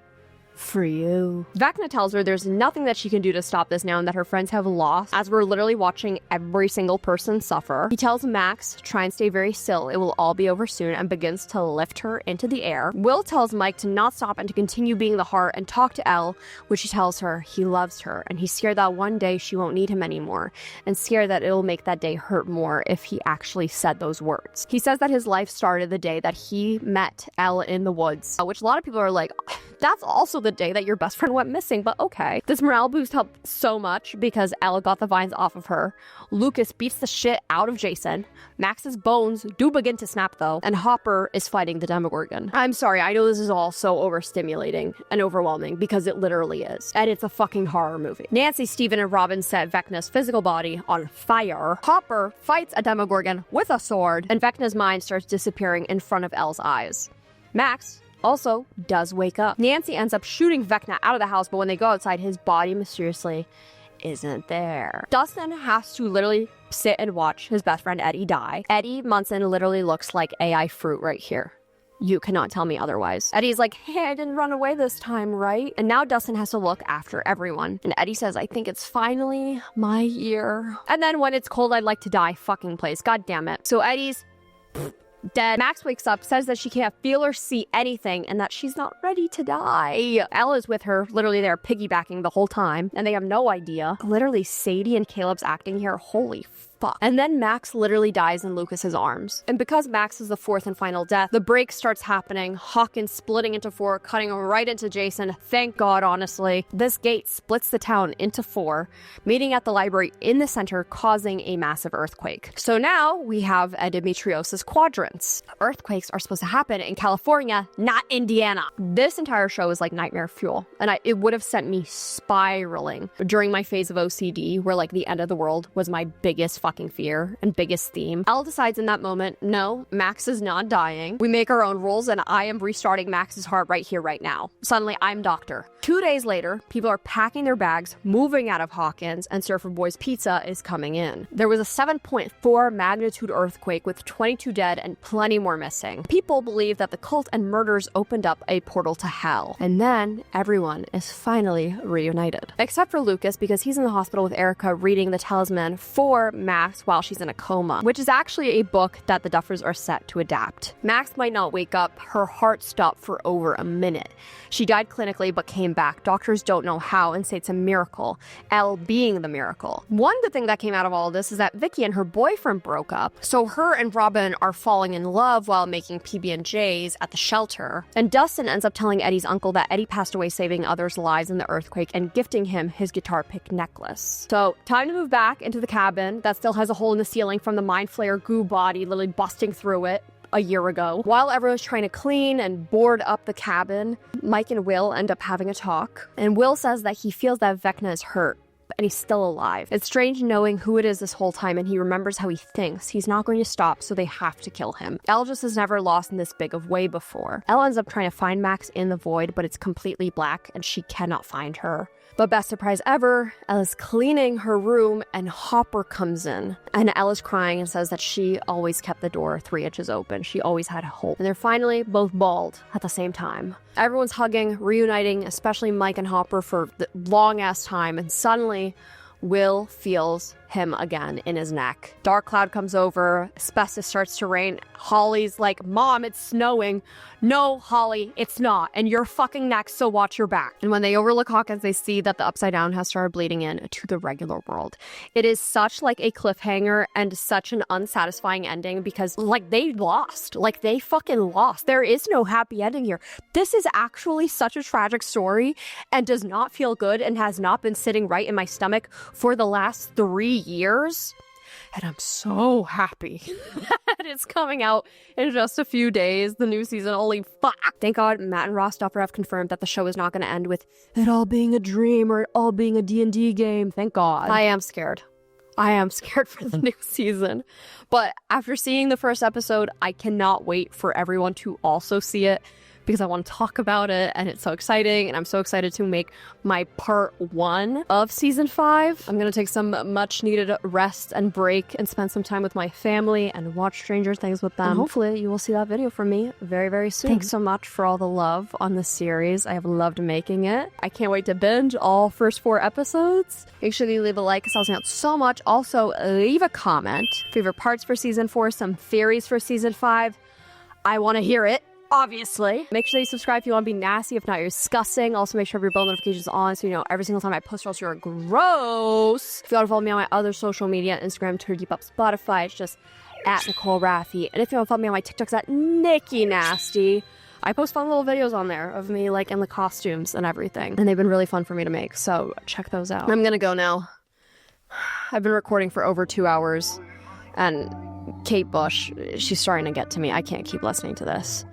for you. Vecna tells her there's nothing that she can do to stop this now and that her friends have lost, as we're literally watching every single person suffer. He tells Max, try and stay very still, it will all be over soon, and begins to lift her into the air. Will tells Mike to not stop and to continue being the heart and talk to Elle, which he tells her he loves her, and he's scared that one day she won't need him anymore, and scared that it'll make that day hurt more if he actually said those words. He says that his life started the day that he met Elle in the woods, which a lot of people are like, that's also the day that your best friend went missing, but okay. This morale boost helped so much because Elle got the vines off of her. Lucas beats the shit out of Jason. Max's bones do begin to snap though, and Hopper is fighting the Demogorgon. I'm sorry, I know this is all so overstimulating and overwhelming because it literally is. And it's a fucking horror movie. Nancy, Steven, and Robin set Vecna's physical body on fire. Hopper fights a Demogorgon with a sword, and Vecna's mind starts disappearing in front of Elle's eyes. Max also does wake up. Nancy ends up shooting Vecna out of the house, but when they go outside, his body mysteriously isn't there. Dustin has to literally sit and watch his best friend Eddie die. Eddie Munson literally looks like AI fruit right here. You cannot tell me otherwise. Eddie's like, hey, I didn't run away this time, right? And now Dustin has to look after everyone. And Eddie says, I think it's finally my year. And then when it's cold, I'd like to die fucking place. God damn it. So Eddie's dead. Max wakes up, says that she can't feel or see anything, and that she's not ready to die. Elle is with her, literally they're piggybacking the whole time, and they have no idea. Literally, Sadie and Caleb's acting here, holy fuck. And then Max literally dies in Lucas's arms. And because Max is the fourth and final death, the break starts happening. Hawkins splitting into four, cutting right into Jason. Thank God, honestly. This gate splits the town into four, meeting at the library in the center, causing a massive earthquake. So now we have a Demetrios' quadrants. Earthquakes are supposed to happen in California, not Indiana. This entire show is like nightmare fuel, and it would have sent me spiraling during my phase of OCD, where like the end of the world was my biggest fucking fear and biggest theme. Elle decides in that moment, no, Max is not dying. We make our own rules, and I am restarting Max's heart right here, right now. Suddenly, I'm doctor. 2 days later, people are packing their bags, moving out of Hawkins, and Surfer Boy's Pizza is coming in. There was a 7.4 magnitude earthquake with 22 dead and plenty more missing. People believe that the cult and murders opened up a portal to hell. And then everyone is finally reunited. Except for Lucas, because he's in the hospital with Erica reading the talisman for Max while she's in a coma, which is actually a book that the Duffers are set to adapt. Max might not wake up. Her heart stopped for over a minute. She died clinically but came back. Doctors don't know how and say it's a miracle. Elle being the miracle. One good thing that came out of all of this is that Vicky and her boyfriend broke up. So her and Robin are falling in love while making PB&Js at the shelter. And Dustin ends up telling Eddie's uncle that Eddie passed away saving others' lives in the earthquake and gifting him his guitar pick necklace. So time to move back into the cabin that still has a hole in the ceiling from the Mind Flayer goo body literally busting through it a year ago. While everyone's trying to clean and board up the cabin, Mike and Will end up having a talk. And Will says that he feels that Vecna is hurt, and he's still alive. It's strange knowing who it is this whole time, and he remembers how he thinks. He's not going to stop, so they have to kill him. Elle just has never lost in this big of way before. Elle ends up trying to find Max in the void, but it's completely black, and she cannot find her. But best surprise ever, Elle is cleaning her room and Hopper comes in. And Elle is crying and says that she always kept the door 3 inches open. She always had hope. And they're finally both bald at the same time. Everyone's hugging, reuniting, especially Mike and Hopper for the long-ass time. And suddenly, Will feels him again in his neck. Dark cloud comes over, asbestos starts to rain. Holly's like, Mom, it's snowing. No, Holly, it's not. And you're fucking next, so watch your back. And when they overlook Hawkins, they see that the Upside Down has started bleeding in to the regular world. It is such like a cliffhanger and such an unsatisfying ending because like they lost. Like they fucking lost. There is no happy ending here. This is actually such a tragic story and does not feel good and has not been sitting right in my stomach for the last 3 years. And I'm so happy that it's coming out in just a few days. The new season, holy fuck. Thank God Matt and Ross Stauber have confirmed that the show is not going to end with it all being a dream or it all being a D&D game. Thank God. I am scared. I am scared for the new season. But after seeing the first episode, I cannot wait for everyone to also see it, because I want to talk about it and it's so exciting, and I'm so excited to make my part 1 of season 5. I'm gonna take some much needed rest and break and spend some time with my family and watch Stranger Things with them. And hopefully you will see that video from me very, very soon. Thanks so much for all the love on this series. I have loved making it. I can't wait to binge all first 4 episodes. Make sure that you leave a like, because that helps me out so much. Also, leave a comment. Favorite parts for season 4, some theories for season 5. I want to hear it. Obviously. Make sure that you subscribe if you want to be nasty. If not, you're disgusting. Also, make sure your bell notifications on so you know every single time I post, or else you're gross. If you want to follow me on my other social media, Instagram, Twitter, Keep Up, Spotify, it's just at Nicole Rafiee. And if you want to follow me on my TikToks, at Nikki Nasty. I post fun little videos on there of me like in the costumes and everything. And they've been really fun for me to make, so check those out. I'm gonna go now. I've been recording for over 2 hours. And Kate Bush, she's starting to get to me. I can't keep listening to this.